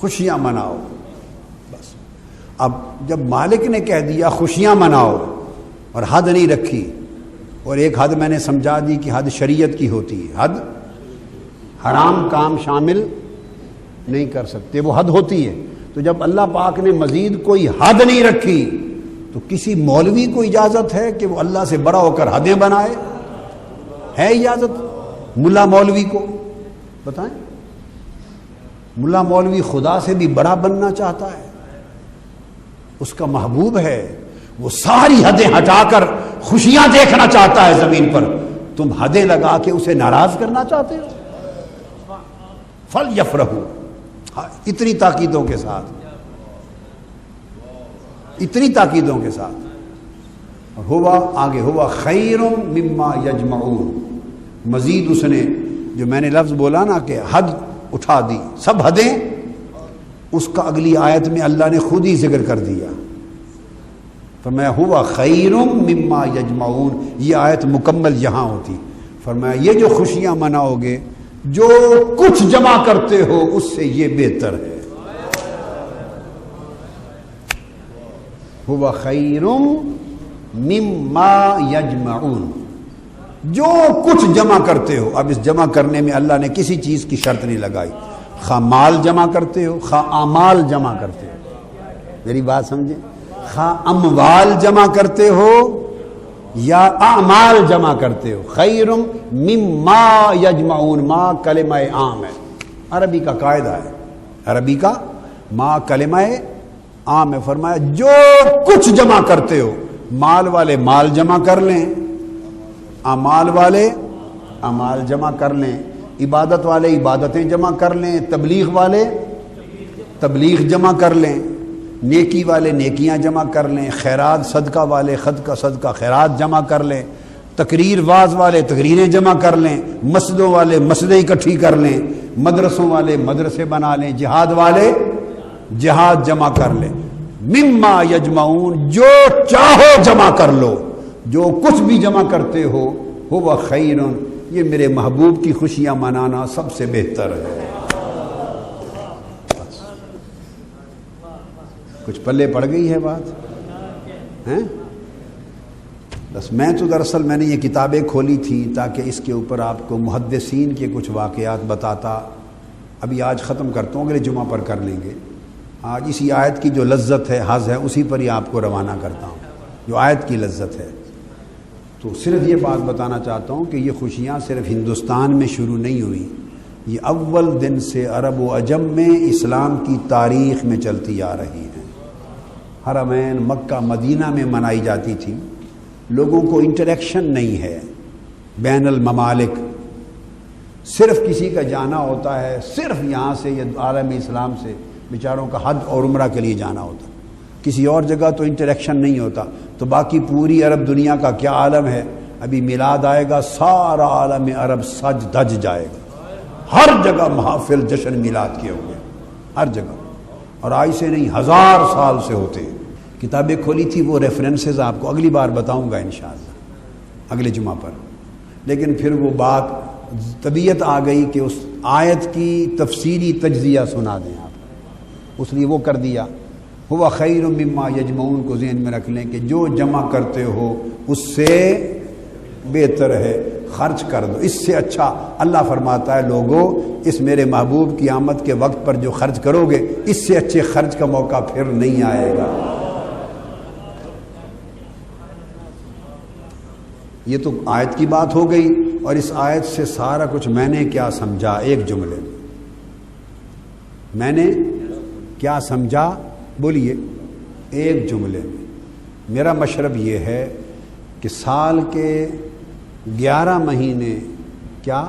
خوشیاں مناؤ۔ بس اب جب مالک نے کہہ دیا خوشیاں مناؤ اور حد نہیں رکھی، اور ایک حد میں نے سمجھا دی کہ حد شریعت کی ہوتی ہے، حد حرام کام شامل نہیں کر سکتے، وہ حد ہوتی ہے۔ تو جب اللہ پاک نے مزید کوئی حد نہیں رکھی تو کسی مولوی کو اجازت ہے کہ وہ اللہ سے بڑا ہو کر حدیں بنائے؟ ہے اجازت ملا مولوی کو؟ بتائیں، ملا مولوی خدا سے بھی بڑا بننا چاہتا ہے، اس کا محبوب ہے، وہ ساری حدیں ہٹا کر خوشیاں دیکھنا چاہتا ہے زمین پر، تم حدیں لگا کے اسے ناراض کرنا چاہتے ہو؟ فَلْيَفْرَحُوا، اتنی تاکیدوں کے ساتھ، اتنی تاکیدوں کے ساتھ۔ ہوا آگے، ہوا خیر مما یجمعون، مزید اس نے جو میں نے لفظ بولا نا کہ حد اٹھا دی، سب حدیں، اس کا اگلی آیت میں اللہ نے خود ہی ذکر کر دیا، فرمایا ہوا خیر مما یجمعون۔ یہ آیت مکمل یہاں ہوتی، فرمایا یہ جو خوشیاں مناؤ گے، جو کچھ جمع کرتے ہو اس سے یہ بہتر ہے۔ هو خیر مما یجمعون، جو کچھ جمع کرتے ہو. اب اس جمع کرنے میں اللہ نے کسی چیز کی شرط نہیں لگائی، خواہ مال جمع کرتے ہو، خواہ اعمال جمع کرتے ہو. میری بات سمجھیں، خواہ اموال جمع کرتے ہو یا اعمال جمع کرتے ہو. خیر مما یجمعون، ما کلمہ عام ہے، عربی کا قاعدہ ہے، عربی کا ما کلمہ عام ہے. فرمایا جو کچھ جمع کرتے ہو، مال والے مال جمع کر لیں، اعمال والے اعمال جمع کر لیں، عبادت والے عبادتیں جمع کر لیں، تبلیغ والے تبلیغ جمع کر لیں، نیکی والے نیکیاں جمع کر لیں، خیرات صدقہ والے صدقہ خیرات جمع کر لیں، تقریر واز والے تقریریں جمع کر لیں، مسجدوں والے مسجدیں اکٹھی کر لیں، مدرسوں والے مدرسے بنا لیں، جہاد والے جہاد جمع کر لیں. مما یجمعون، جو چاہو جمع کر لو، جو کچھ بھی جمع کرتے ہو، ہوا خیر، یہ میرے محبوب کی خوشیاں منانا سب سے بہتر ہے. کچھ پلے پڑ گئی ہے بات ہیں؟ بس میں تو دراصل میں نے یہ کتابیں کھولی تھی تاکہ اس کے اوپر آپ کو محدثین کے کچھ واقعات بتاتا. ابھی آج ختم کرتا ہوں، اگلے جمعہ پر کر لیں گے. آج اسی آیت کی جو لذت ہے، حظ ہے، اسی پر ہی آپ کو روانہ کرتا ہوں، جو آیت کی لذت ہے. تو صرف یہ بات بتانا چاہتا ہوں کہ یہ خوشیاں صرف ہندوستان میں شروع نہیں ہوئی، یہ اول دن سے عرب و عجم میں اسلام کی تاریخ میں چلتی آ رہی ہیں. حرمین مکہ مدینہ میں منائی جاتی تھی. لوگوں کو انٹریکشن نہیں ہے بین الممالک، صرف کسی کا جانا ہوتا ہے، صرف یہاں سے یا عالم اسلام سے بیچاروں کا حج اور عمرہ کے لیے جانا ہوتا، کسی اور جگہ تو انٹریکشن نہیں ہوتا. تو باقی پوری عرب دنیا کا کیا عالم ہے. ابھی میلاد آئے گا، سارا عالم عرب سج دج جائے گا، ہر جگہ محافل جشن میلاد کے ہوں گے، ہر جگہ. اور آج سے نہیں، 1000 سال سے ہوتے ہیں. کتابیں کھولی تھی، وہ ریفرنسز آپ کو اگلی بار بتاؤں گا انشاءاللہ اگلے جمعہ پر. لیکن پھر وہ بات طبیعت آ گئی کہ اس آیت کی تفصیلی تجزیہ سنا دیں آپ، اس لیے وہ کر دیا. ہوا خیر مما یجمعون کو ذہن میں رکھ لیں کہ جو جمع کرتے ہو اس سے بہتر ہے خرچ کر دو، اس سے اچھا. اللہ فرماتا ہے لوگوں، اس میرے محبوب کی آمد کے وقت پر جو خرچ کرو گے، اس سے اچھے خرچ کا موقع پھر نہیں آئے گا. یہ تو آیت کی بات ہو گئی، اور اس آیت سے سارا کچھ میں نے کیا سمجھا. ایک جملے میں نے کیا سمجھا، بولیے ایک جملے میں. میرا مشرب یہ ہے کہ سال کے 11 مہینے کیا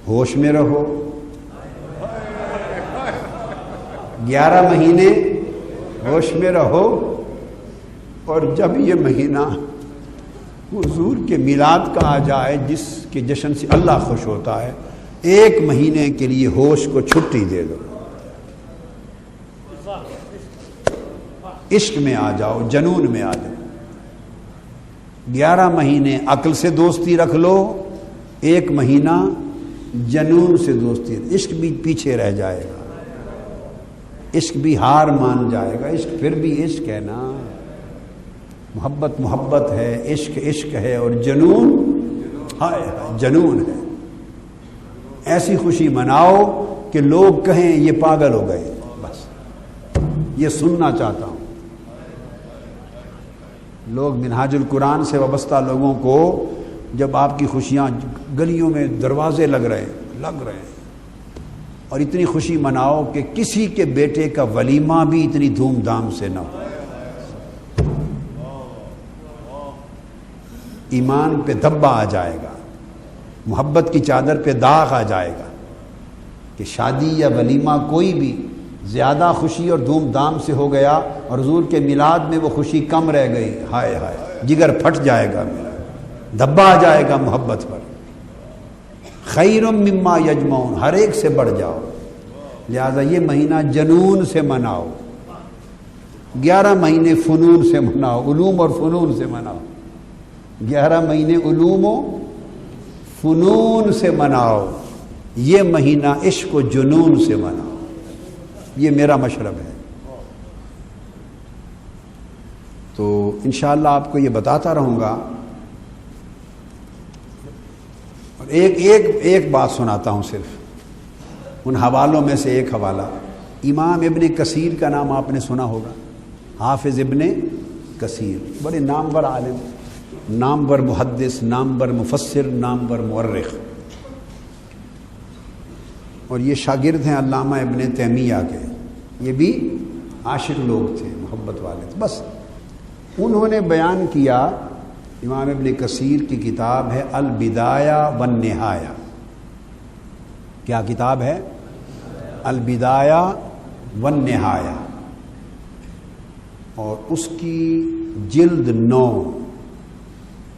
ہوش میں رہو، 11 مہینے ہوش میں رہو، اور جب یہ مہینہ حضور کے میلاد کا آ جائے جس کے جشن سے اللہ خوش ہوتا ہے، 1 مہینے کے لیے ہوش کو چھٹی دے دو، عشق میں آ جاؤ، جنون میں آ جاؤ. 11 مہینے عقل سے دوستی رکھ لو، 1 مہینہ جنون سے دوستی. عشق بھی پیچھے رہ جائے گا، عشق بھی ہار مان جائے گا. عشق پھر بھی عشق ہے نا، محبت محبت ہے، عشق عشق ہے، اور جنون ہائے جنون ہے. ایسی خوشی مناؤ کہ لوگ کہیں یہ پاگل ہو گئے. بس یہ سننا چاہتا ہوں. لوگ منہاج القرآن سے وابستہ لوگوں کو جب آپ کی خوشیاں گلیوں میں دروازے لگ رہے ہیں اور اتنی خوشی مناؤ کہ کسی کے بیٹے کا ولیمہ بھی اتنی دھوم دھام سے نہ ہو. ایمان پہ دھبا آ جائے گا، محبت کی چادر پہ داغ آ جائے گا کہ شادی یا ولیمہ کوئی بھی زیادہ خوشی اور دھوم دھام سے ہو گیا اور حضور کے میلاد میں وہ خوشی کم رہ گئی، ہائے ہائے جگر پھٹ جائے گا، میرا دھبا آ جائے گا محبت پر. خیر مما یجمعون، ہر ایک سے بڑھ جاؤ. لہذا یہ مہینہ جنون سے مناؤ، 11 مہینے فنون سے مناؤ، علوم اور فنون سے مناؤ. 11 مہینے علوم و فنون سے مناؤ. یہ مہینہ عشق و جنون سے مناؤ. یہ میرا مشرب ہے. انشاءاللہ آپ کو یہ بتاتا رہوں گا، اور ایک بات سناتا ہوں صرف ان حوالوں میں سے ایک حوالہ۔ امام ابن کثیر کا نام آپ نے سنا ہوگا، حافظ ابن کثیر، بڑے نامور عالم، نامور محدث، نامور مفسر، نامور مورخ، اور یہ شاگرد ہیں علامہ ابن تیمیہ کے۔ یہ بھی عاشق لوگ تھے، محبت والے تھے۔ بس انہوں نے بیان کیا، امام ابن کثیر کی کتاب ہے البدایہ والنہایہ۔ کیا کتاب ہے؟ البدایہ والنہایہ، اور اس کی جلد 9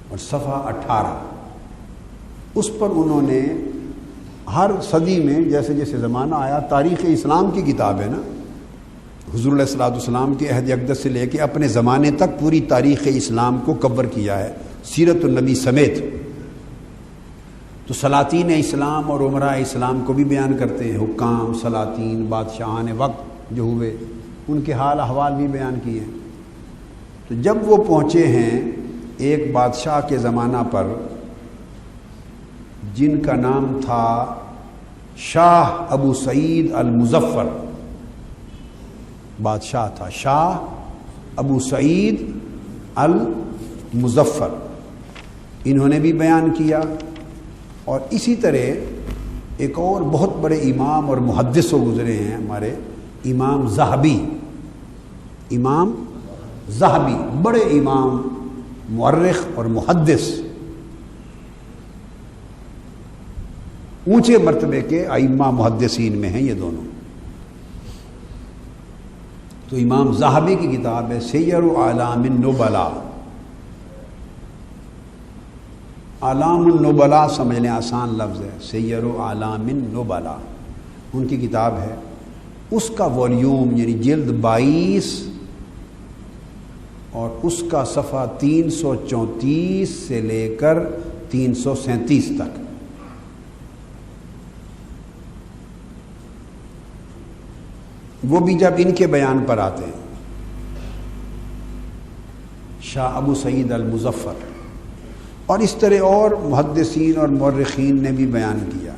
اور صفحہ 18، اس پر انہوں نے ہر صدی میں جیسے جیسے زمانہ آیا، تاریخ اسلام کی کتاب ہے نا، حضور علیہ الصلوۃ والسلام کے عہد اقدس سے لے کے اپنے زمانے تک پوری تاریخ اسلام کو کور کیا ہے، سیرت النبی سمیت۔ تو سلاطین اسلام اور عمراء اسلام کو بھی بیان کرتے ہیں، حکام، سلاطین، بادشاہان وقت جو ہوئے، ان کے حال احوال بھی بیان کیے ہیں۔ تو جب وہ پہنچے ہیں ایک بادشاہ کے زمانہ پر جن کا نام تھا شاہ ابو سعید المظفر، بادشاہ تھا شاہ ابو سعید المظفر، انہوں نے بھی بیان کیا۔ اور اسی طرح ایک اور بہت بڑے امام اور محدث گزرے ہیں ہمارے، امام ذہبی، امام ذہبی بڑے امام، مورخ اور محدث، اونچے مرتبے کے ائمہ محدثین میں ہیں یہ دونوں۔ تو امام ذہبی کی کتاب ہے سیر اعلام النبلاء۔ اعلام النبلاء سمجھ لیں، آسان لفظ ہے، سیر اعلام النبلاء ان کی کتاب ہے۔ اس کا والیوم یعنی جلد 22 اور اس کا صفحہ 334 سے لے کر 337 تک، وہ بھی جب ان کے بیان پر آتے ہیں، شاہ ابو سعید المظفر، اور اس طرح اور محدثین اور مورخین نے بھی بیان کیا،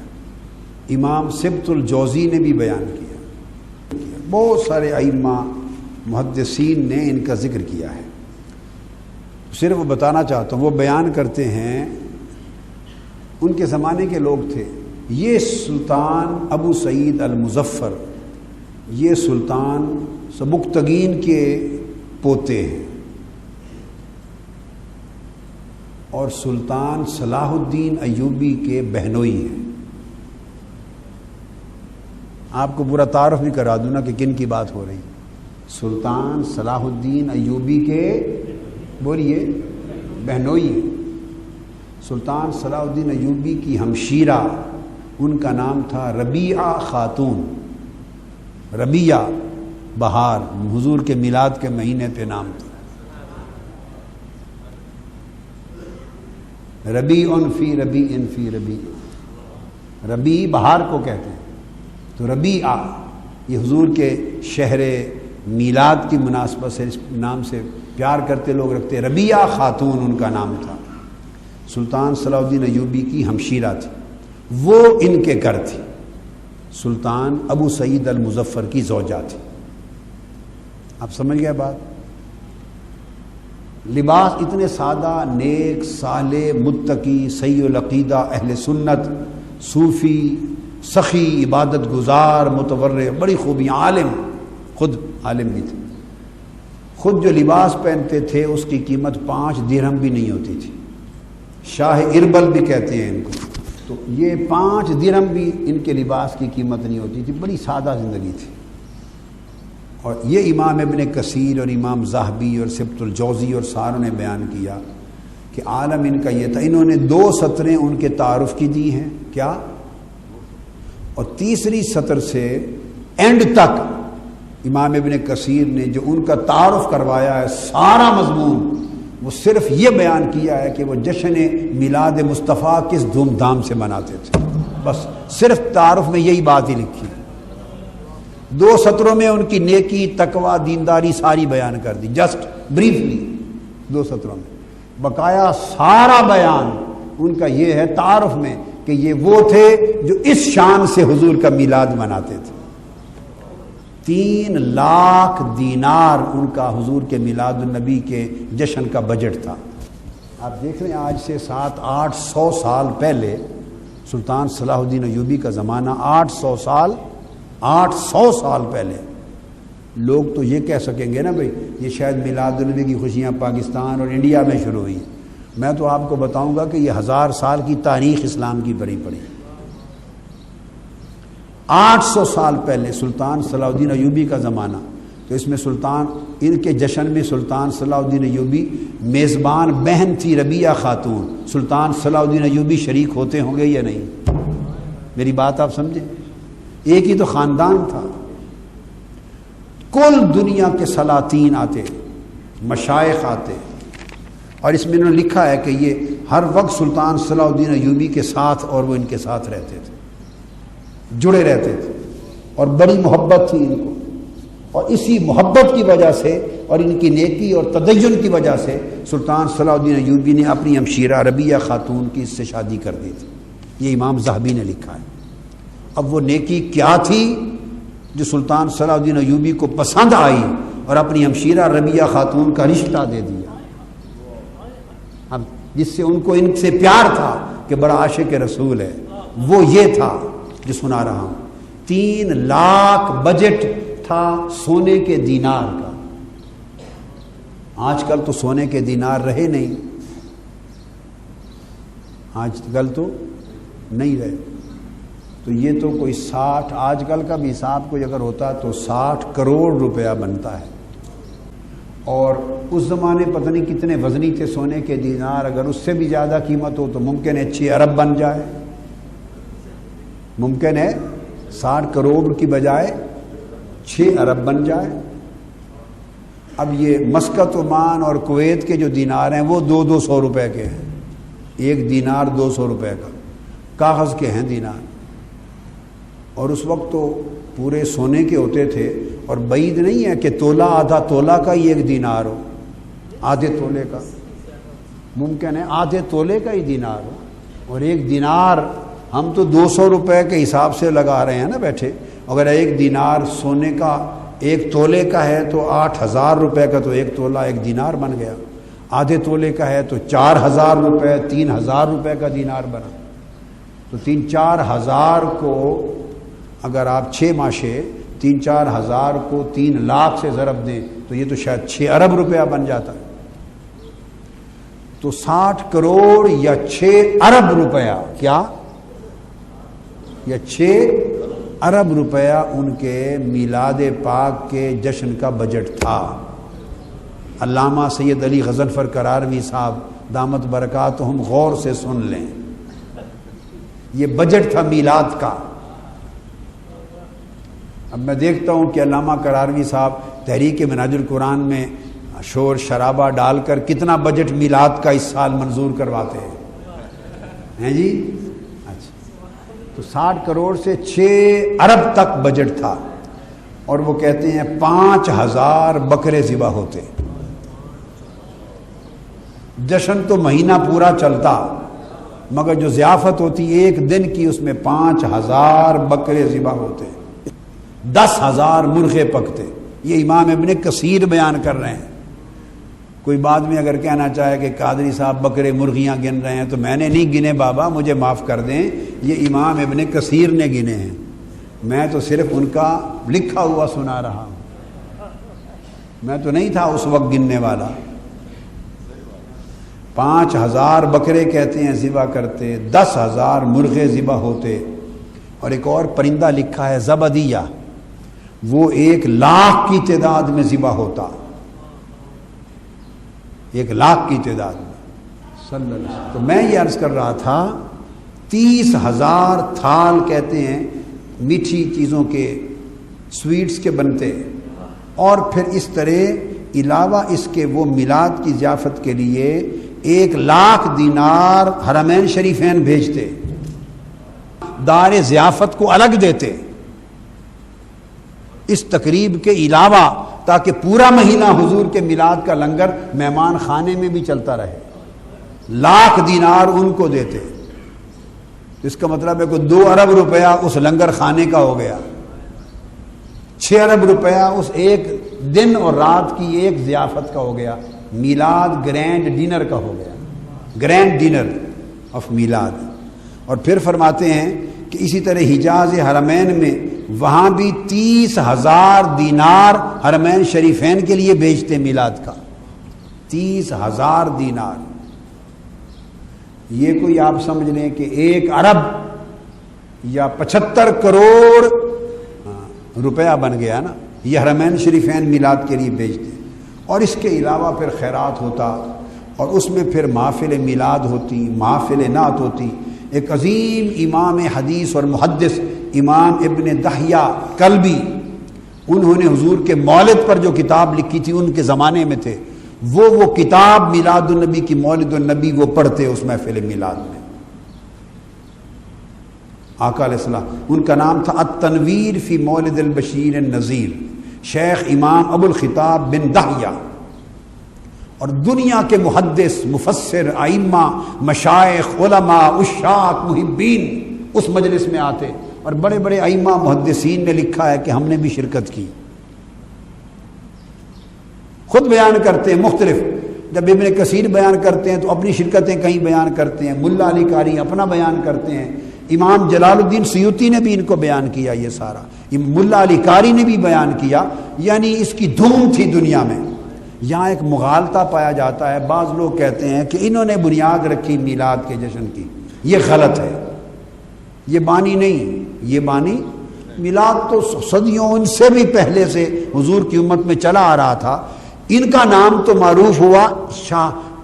امام سبت الجوزی نے بھی بیان کیا، بہت سارے ائمہ محدثین نے ان کا ذکر کیا ہے۔ صرف وہ بتانا چاہتا ہوں، وہ بیان کرتے ہیں، ان کے زمانے کے لوگ تھے، یہ سلطان ابو سعید المظفر، یہ سلطان سبکتگین کے پوتے ہیں، اور سلطان صلاح الدین ایوبی کے بہنوئی ہیں۔ آپ کو برا تعارف بھی کرا دوں نا کہ کن کی بات ہو رہی، سلطان صلاح الدین ایوبی کے، بولیے، بہنوئی ہیں۔ سلطان صلاح الدین ایوبی کی ہمشیرہ، ان کا نام تھا ربیعہ خاتون، ربیعہ بہار، حضور کے میلاد کے مہینے پہ نام تھا، ربیع فی ربیع فی ربیع، ربیع بہار کو کہتے ہیں۔ تو ربیعہ یہ حضور کے شہر میلاد کی مناسبت سے اس نام سے پیار کرتے لوگ رکھتے، ربیعہ خاتون ان کا نام تھا، سلطان صلاح الدین ایوبی کی ہمشیرہ تھی، وہ ان کے گھر تھی، سلطان ابو سعید المظفر کی زوجہ تھی۔ آپ سمجھ گئے بات؟ لباس اتنے سادہ، نیک، صالح، متقی، صحیح العقیدہ، اہل سنت، صوفی، سخی، عبادت گزار، متورع، بڑی خوبیاں، عالم، خود عالم بھی تھے۔ خود جو لباس پہنتے تھے اس کی قیمت 5 درہم بھی نہیں ہوتی تھی، شاہ اربل بھی کہتے ہیں ان کو۔ تو یہ 5 درہم بھی ان کے لباس کی قیمت نہیں ہوتی تھی، بڑی سادہ زندگی تھی۔ اور یہ امام ابن کثیر اور امام ذہبی اور سبت الجوزی اور ساروں نے بیان کیا کہ عالم ان کا یہ تھا۔ انہوں نے 2 سطریں ان کے تعارف کی دی ہیں، کیا؟ اور تیسری سطر سے اینڈ تک امام ابن کثیر نے جو ان کا تعارف کروایا ہے، سارا مضمون وہ صرف یہ بیان کیا ہے کہ وہ جشن میلاد مصطفیٰ کس دھوم دھام سے مناتے تھے، بس صرف تعارف میں یہی بات ہی لکھی۔ 2 سطروں میں ان کی نیکی، تقوی، دینداری ساری بیان کر دی، جسٹ بریفلی۔ 2 سطروں میں بقایا سارا بیان ان کا یہ ہے تعارف میں کہ یہ وہ تھے جو اس شان سے حضور کا میلاد مناتے تھے. 3 لاکھ دینار ان کا حضور کے میلاد النبی کے جشن کا بجٹ تھا. آپ دیکھ رہے ہیں آج سے 700-800 سال پہلے سلطان صلاح الدین ایوبی کا زمانہ 800 سال پہلے. لوگ تو یہ کہہ سکیں گے نا بھئی یہ شاید میلاد النبی کی خوشیاں پاکستان اور انڈیا میں شروع ہوئی. میں تو آپ کو بتاؤں گا کہ یہ 1000 سال کی تاریخ اسلام کی بھری پڑی. 800 سال پہلے سلطان صلاح الدین ایوبی کا زمانہ. تو اس میں سلطان ان کے جشن میں سلطان صلاح الدین ایوبی میزبان بہن تھی ربیہ خاتون. سلطان صلاح الدین ایوبی شریک ہوتے ہوں گے یا نہیں؟ میری بات آپ سمجھیں. ایک ہی تو خاندان تھا. کل دنیا کے سلاطین آتے, مشائخ آتے, اور اس میں انہوں نے لکھا ہے کہ یہ ہر وقت سلطان صلاح الدین ایوبی کے ساتھ اور وہ ان کے ساتھ رہتے تھے, جڑے رہتے تھے, اور بڑی محبت تھی ان کو. اور اسی محبت کی وجہ سے اور ان کی نیکی اور تدین کی وجہ سے سلطان صلاح الدین ایوبی نے اپنی ہمشیرہ ربیہ خاتون کی اس سے شادی کر دی تھی. یہ امام ذہبی نے لکھا ہے. اب وہ نیکی کیا تھی جو سلطان صلاح الدین ایوبی کو پسند آئی اور اپنی ہمشیرہ ربیہ خاتون کا رشتہ دے دیا. اب جس سے ان کو ان سے پیار تھا کہ بڑا عاشق رسول ہے, وہ یہ تھا جو سنا رہا ہوں. 3 لاکھ بجٹ تھا سونے کے دینار کا. آج کل تو سونے کے دینار رہے نہیں, آج کل تو نہیں رہے. تو یہ تو کوئی 60, آج کل کا بھی حساب کوئی اگر ہوتا تو 60 کروڑ روپیہ بنتا ہے. اور اس زمانے پتہ نہیں کتنے وزنی تھے سونے کے دینار. اگر اس سے بھی زیادہ قیمت ہو تو ممکن ہے 6 ارب بن جائے. ممکن ہے 60 کروڑ کی بجائے 6 ارب بن جائے. اب یہ مسقط عمان اور کویت کے جو دینار ہیں وہ 200 روپے کے ہیں. ایک دینار 200 روپے کا, کاغذ کے ہیں دینار. اور اس وقت تو پورے سونے کے ہوتے تھے. اور بعید نہیں ہے کہ تولہ آدھا تولہ کا ہی ایک دینار ہو, آدھے تولے کا. ممکن ہے آدھے تولے کا ہی دینار ہو. اور ایک دینار ہم تو 200 روپے کے حساب سے لگا رہے ہیں نا بیٹھے. اگر ایک دینار سونے کا 1 تولے کا ہے تو 8000 روپے کا تو 1 تولہ 1 دینار بن گیا. آدھے تولے کا ہے تو 4000 روپے 3000 روپے کا دینار بنا. تو 3-4 ہزار کو اگر آپ 6 ماشے 3-4 ہزار کو 3 لاکھ سے ضرب دیں تو یہ تو شاید 6 ارب روپیہ بن جاتا ہے. تو 60 کروڑ یا 6 ارب روپیہ, کیا یا 6 ارب روپیہ ان کے میلاد پاک کے جشن کا بجٹ تھا. علامہ سید علی غضنفر کراروی صاحب دامت برکاتہم غور سے سن لیں, یہ بجٹ تھا میلاد کا. اب میں دیکھتا ہوں کہ علامہ کراروی صاحب تحریک منہاج القرآن میں شور شرابہ ڈال کر کتنا بجٹ میلاد کا اس سال منظور کرواتے ہیں جی. اچھا, تو 60 کروڑ سے 6 ارب تک بجٹ تھا. اور وہ کہتے ہیں 5000 بکرے ذبح ہوتے. جشن تو مہینہ پورا چلتا مگر جو ضیافت ہوتی 1 دن کی اس میں 5000 بکرے ذبح ہوتے, 10,000 مرغے پکتے. یہ امام ابن کثیر بیان کر رہے ہیں. کوئی بعد میں اگر کہنا چاہے کہ قادری صاحب بکرے مرغیاں گن رہے ہیں تو میں نے نہیں گنے بابا, مجھے معاف کر دیں, یہ امام ابن کثیر نے گنے ہیں. میں تو صرف ان کا لکھا ہوا سنا رہا ہوں, میں تو نہیں تھا اس وقت گننے والا. 5000 بکرے کہتے ہیں ذبح کرتے, 10,000 مرغے ذبح ہوتے. اور ایک اور پرندہ لکھا ہے زبدیہ, وہ 1 لاکھ کی تعداد میں ذبح ہوتا. 1 لاکھ کی تعداد میں صلی اللہ علیہ وسلم. تو میں یہ عرض کر رہا تھا 30,000 تھال کہتے ہیں میٹھی چیزوں کے, سویٹس کے بنتے. اور پھر اس طرح علاوہ اس کے وہ میلاد کی ضیافت کے لیے 1 لاکھ دینار حرمین شریفین بھیجتے, دار ضیافت کو الگ دیتے. اس تقریب کے علاوہ تاکہ پورا مہینہ حضور کے میلاد کا لنگر مہمان خانے میں بھی چلتا رہے. 1,00,000 دینار ان کو دیتے. اس کا مطلب ہے کہ 2 ارب روپیہ اس لنگر خانے کا ہو گیا, 6 ارب روپیہ اس ایک دن اور رات کی ایک ضیافت کا ہو گیا. میلاد گرینڈ ڈنر کا ہو گیا, گرینڈ ڈنر آف میلاد. اور پھر فرماتے ہیں کہ اسی طرح حجاز حرمین میں وہاں بھی 30,000 دینار حرمین شریفین کے لیے بیچتے میلاد کا. 30,000 دینار. یہ کوئی آپ سمجھ لیں کہ 1 ارب یا 75 کروڑ روپیہ بن گیا نا, یہ حرمین شریفین میلاد کے لیے بیچتے. اور اس کے علاوہ پھر خیرات ہوتا, اور اس میں پھر محافل میلاد ہوتی, محافل نعت ہوتی. ایک عظیم امام حدیث اور محدث امام ابن دحیہ کلبی, انہوں نے حضور کے مولد پر جو کتاب لکھی تھی, ان کے زمانے میں تھے وہ کتاب میلاد النبی کی, مولد النبی, وہ پڑھتے اس محفل میلاد میں. آقا علیہ السلام, ان کا نام تھا التنویر فی مولد البشیر النذیر, شیخ امام ابو الخطاب بن دحیہ. اور دنیا کے محدث, مفسر, ائمہ, مشائخ, علماء, عشاق, محبین اس مجلس میں آتے, اور بڑے بڑے ائمہ محدثین نے لکھا ہے کہ ہم نے بھی شرکت کی. خود بیان کرتے ہیں مختلف. جب ابن کثیر بیان کرتے ہیں تو اپنی شرکتیں کہیں بیان کرتے ہیں, ملا علی قاری اپنا بیان کرتے ہیں, امام جلال الدین سیوطی نے بھی ان کو بیان کیا, یہ سارا ملا علی قاری نے بھی بیان کیا. یعنی اس کی دھوم تھی دنیا میں. یہاں ایک مغالطہ پایا جاتا ہے. بعض لوگ کہتے ہیں کہ انہوں نے بنیاد رکھی میلاد کے جشن کی, یہ غلط ہے. یہ بانی نہیں, یہ بانی میلاد تو صدیوں ان سے بھی پہلے سے حضور کی امت میں چلا آ رہا تھا. ان کا نام تو معروف ہوا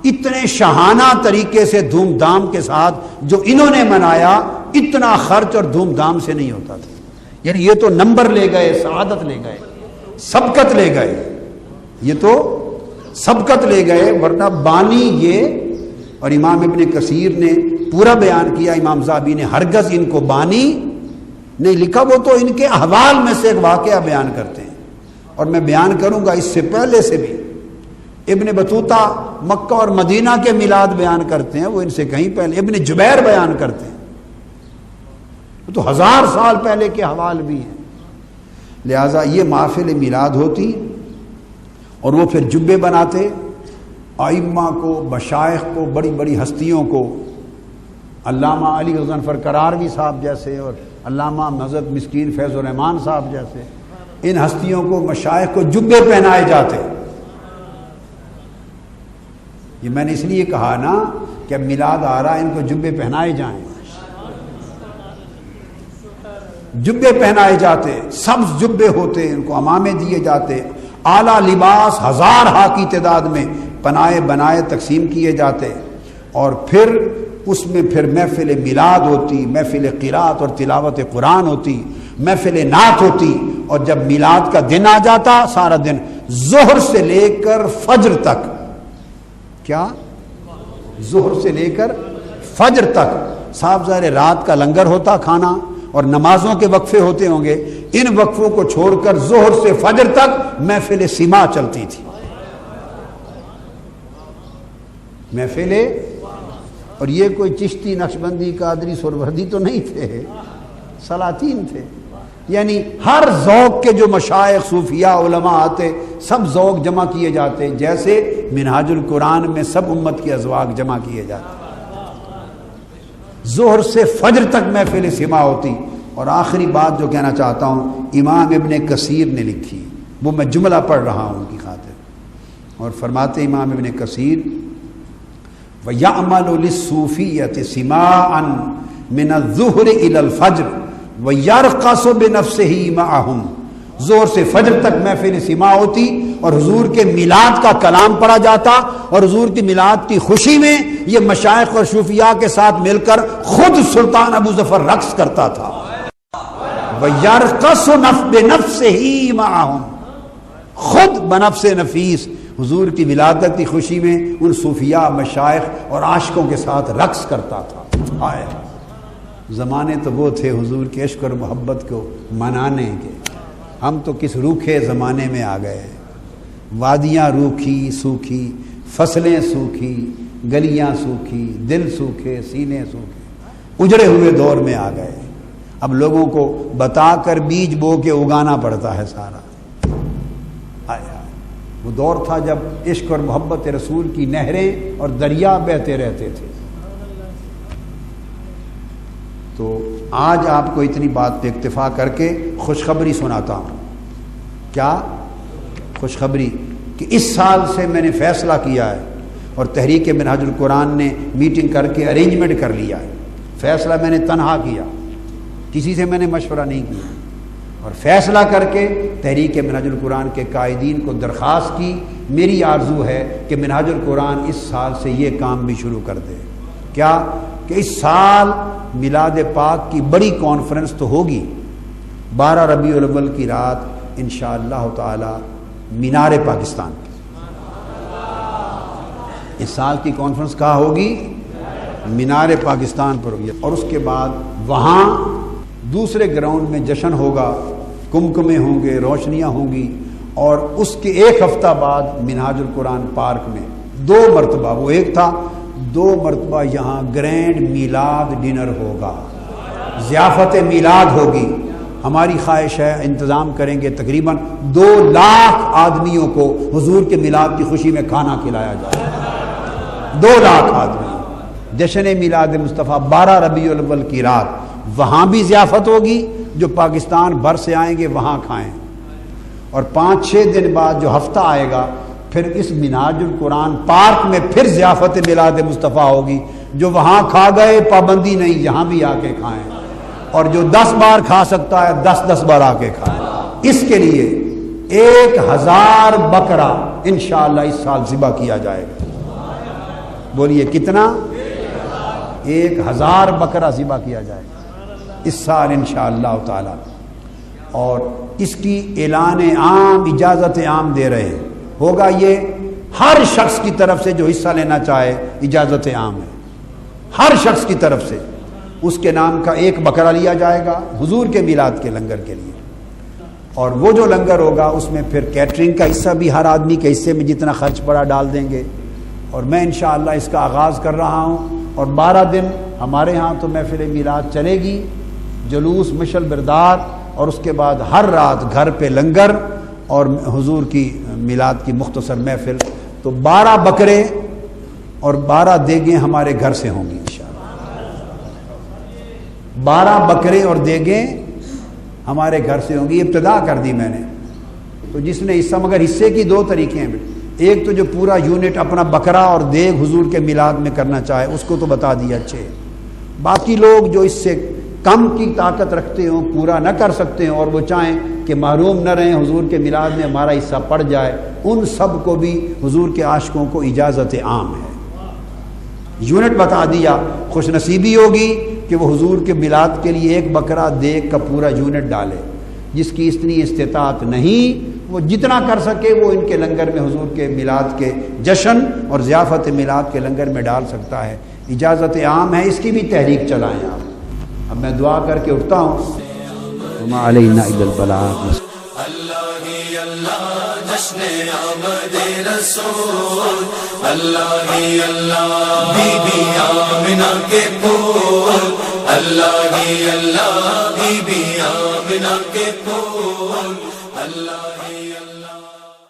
اتنے شاہانہ طریقے سے دھوم دھام کے ساتھ جو انہوں نے منایا, اتنا خرچ اور دھوم دھام سے نہیں ہوتا تھا. یعنی یہ تو نمبر لے گئے, سعادت لے گئے, سبقت لے گئے, یہ تو سبقت لے گئے, ورنہ بانی یہ. اور امام ابن کثیر نے پورا بیان کیا, امام ذہبی نے ہرگز ان کو بانی نہیں لکھا, وہ تو ان کے احوال میں سے ایک واقعہ بیان کرتے ہیں. اور میں بیان کروں گا اس سے پہلے سے بھی. ابن بطوطہ مکہ اور مدینہ کے میلاد بیان کرتے ہیں, وہ ان سے کہیں پہلے. ابن جبیر بیان کرتے ہیں, وہ تو 1000 سال پہلے کے حوال بھی ہیں. لہذا یہ محافل میلاد ہوتی, اور وہ پھر جبے بناتے ائمہ کو, مشائخ کو, بڑی بڑی ہستیوں کو, علامہ علی غضنفر کراروی صاحب جیسے, اور علامہ حضرت مسکین فیض الرحمان صاحب جیسے, ان ہستیوں کو, مشائخ کو جبے پہنائے جاتے. یہ میں نے اس لیے کہا نا کہ اب میلاد آ رہا ہے, ان کو جبے پہنائے جائیں. جبے پہنائے جاتے, سبز جبے ہوتے, ان کو عمامے دیے جاتے, اعلیٰ لباس 1000 کی تعداد میں پنائے بنائے تقسیم کیے جاتے. اور پھر اس میں پھر محفل میلاد ہوتی, محفل قرات اور تلاوت قرآن ہوتی, محفل نعت ہوتی. اور جب میلاد کا دن آ جاتا, سارا دن ظہر سے لے کر فجر تک, کیا ظہر سے لے کر فجر تک صاحب ظاہر رات کا لنگر ہوتا, کھانا اور نمازوں کے وقفے ہوتے ہوں گے. ان وقفوں کو چھوڑ کر ظہر سے فجر تک محفل سما چلتی تھی, محفل. اور یہ کوئی چشتی, نقشبندی, قادری, سہروردی تو نہیں تھے, سلاطین تھے. یعنی ہر ذوق کے جو مشائخ, صوفیاء, علماء آتے, سب ذوق جمع کیے جاتے, جیسے منہاج القرآن میں سب امت کے ازواج جمع کیے جاتے. ظہر سے فجر تک محفل سما ہوتی. اور آخری بات جو کہنا چاہتا ہوں, امام ابن کثیر نے لکھی, وہ میں جملہ پڑھ رہا ہوں ان کی خاطر. اور فرماتے امام ابن کثیر, وَيَعْمَلُ لِلصُّوفِيَّةِ سِمَاعًا مِنَ الظُّهْرِ إِلَى الْفَجْرِ وَيَرْقَصُ بِنَفْسِهِ مَعَهُمْ. زہر سے فجر تک محفل سما ہوتی, اور حضور کے میلاد کا کلام پڑھا جاتا, اور حضور کی میلاد کی خوشی میں یہ مشائخ اور صوفیاء کے ساتھ مل کر خود سلطان ابو ظفر رقص کرتا تھا. وَيَرْقَصُ بِنَفْسِهِ مَعَهُمْ, خود بنفس نفیس حضور کی ولادت کی خوشی میں ان صوفیاء, مشائخ اور عاشقوں کے ساتھ رقص کرتا تھا. آئے زمانے تو وہ تھے حضور کے عشق اور محبت کو منانے کے, ہم تو کس روکھے زمانے میں آ گئے. وادیاں روکھی سوکھی، فصلیں سوکھی، گلیاں سوکھی، دل سوکھے، سینے سوکھے، اجڑے ہوئے دور میں آ گئے۔ اب لوگوں کو بتا کر بیج بو کے اگانا پڑتا ہے سارا۔ وہ دور تھا جب عشق اور محبت رسول کی نہریں اور دریا بہتے رہتے تھے۔ تو آج آپ کو اتنی بات پہ اکتفا کر کے خوشخبری سناتا ہوں۔ کیا خوشخبری؟ کہ اس سال سے میں نے فیصلہ کیا ہے، اور تحریک منہاج القرآن نے میٹنگ کر کے ارینجمنٹ کر لیا ہے۔ فیصلہ میں نے تنہا کیا، کسی سے میں نے مشورہ نہیں کیا، اور فیصلہ کر کے تحریک منہاج القرآن کے قائدین کو درخواست کی، میری آرزو ہے کہ منہاج القرآن اس سال سے یہ کام بھی شروع کر دے۔ کیا؟ کہ اس سال میلاد پاک کی بڑی کانفرنس تو ہوگی 12 ربیع الاول کی رات انشاءاللہ تعالی مینار پاکستان۔ اس سال کی کانفرنس کہاں ہوگی؟ مینار پاکستان پر ہوگی، اور اس کے بعد وہاں دوسرے گراؤنڈ میں جشن ہوگا، کمکمے ہوں گے، روشنیاں ہوں گی، اور اس کے ایک ہفتہ بعد منہاج القرآن پارک میں 2 مرتبہ، وہ ایک تھا، 2 مرتبہ یہاں گرینڈ میلاد ڈنر ہوگا، ضیافت میلاد ہوگی۔ ہماری خواہش ہے انتظام کریں گے تقریباً 2 لاکھ آدمیوں کو حضور کے میلاد کی خوشی میں کھانا کھلایا جائے۔ 2 لاکھ آدمی، جشن میلاد مصطفیٰ 12 ربیع الاول کی رات، وہاں بھی ضیافت ہوگی، جو پاکستان بھر سے آئیں گے وہاں کھائیں، اور 5-6 دن بعد جو ہفتہ آئے گا پھر اس منہاج القرآن پارک میں پھر ضیافت میلاد مصطفیٰ ہوگی، جو وہاں کھا گئے پابندی نہیں، یہاں بھی آ کے کھائیں، اور جو 10 بار کھا سکتا ہے 10 بار آ کے کھائیں۔ اس کے لیے 1000 بکرا انشاءاللہ اس سال ذبح کیا جائے گا۔ بولیے کتنا؟ 1000 بکرا ذبح کیا جائے گا اس سال انشاءاللہ تعالی، اور اس کی اعلان عام، اجازت عام دے رہے ہیں۔ ہوگا یہ ہر شخص کی طرف سے جو حصہ لینا چاہے، اجازت عام ہے ہر شخص کی طرف سے۔ اس کے نام کا 1 بکرا لیا جائے گا حضور کے میلاد کے لنگر کے لیے، اور وہ جو لنگر ہوگا اس میں پھر کیٹرنگ کا حصہ بھی ہر آدمی کے حصے میں جتنا خرچ پڑا ڈال دیں گے، اور میں انشاءاللہ اس کا آغاز کر رہا ہوں، اور 12 دن ہمارے ہاں تو محفل میلاد چلے گی، جلوس مشل بردار، اور اس کے بعد ہر رات گھر پہ لنگر اور حضور کی میلاد کی مختصر محفل۔ تو 12 بکرے اور 12 دیگیں ہمارے گھر سے ہوں گی انشاءاللہ۔ 12 بکرے اور دیگیں ہمارے گھر سے ہوں گی، ابتدا کر دی میں نے۔ تو جس نے حصہ، مگر حصے کی 2 طریقے ہیں، ایک تو جو پورا یونٹ اپنا بکرا اور دیگ حضور کے میلاد میں کرنا چاہے اس کو تو بتا دیا اچھے، باقی لوگ جو اس سے کم کی طاقت رکھتے ہوں، پورا نہ کر سکتے ہوں، اور وہ چاہیں کہ محروم نہ رہیں حضور کے میلاد میں ہمارا حصہ پڑ جائے، ان سب کو بھی حضور کے عاشقوں کو اجازت عام ہے۔ یونٹ بتا دیا، خوش نصیبی ہوگی کہ وہ حضور کے میلاد کے لیے 1 بکرا دیگ کا پورا یونٹ ڈالے، جس کی اتنی استطاعت نہیں وہ جتنا کر سکے وہ ان کے لنگر میں حضور کے میلاد کے جشن اور ضیافت میلاد کے لنگر میں ڈال سکتا ہے، اجازت عام ہے، اس کی بھی تحریک چلائیں آپ۔ اب میں دعا کر کے اٹھتا ہوں، وما علینا الا البلاغ۔ اللہ ہی اللہ جشن آمد رسول، اللہ ہی اللہ بی بی آمنہ کے پھول، اللہ ہی اللہ بی بی آمنہ کے پھول۔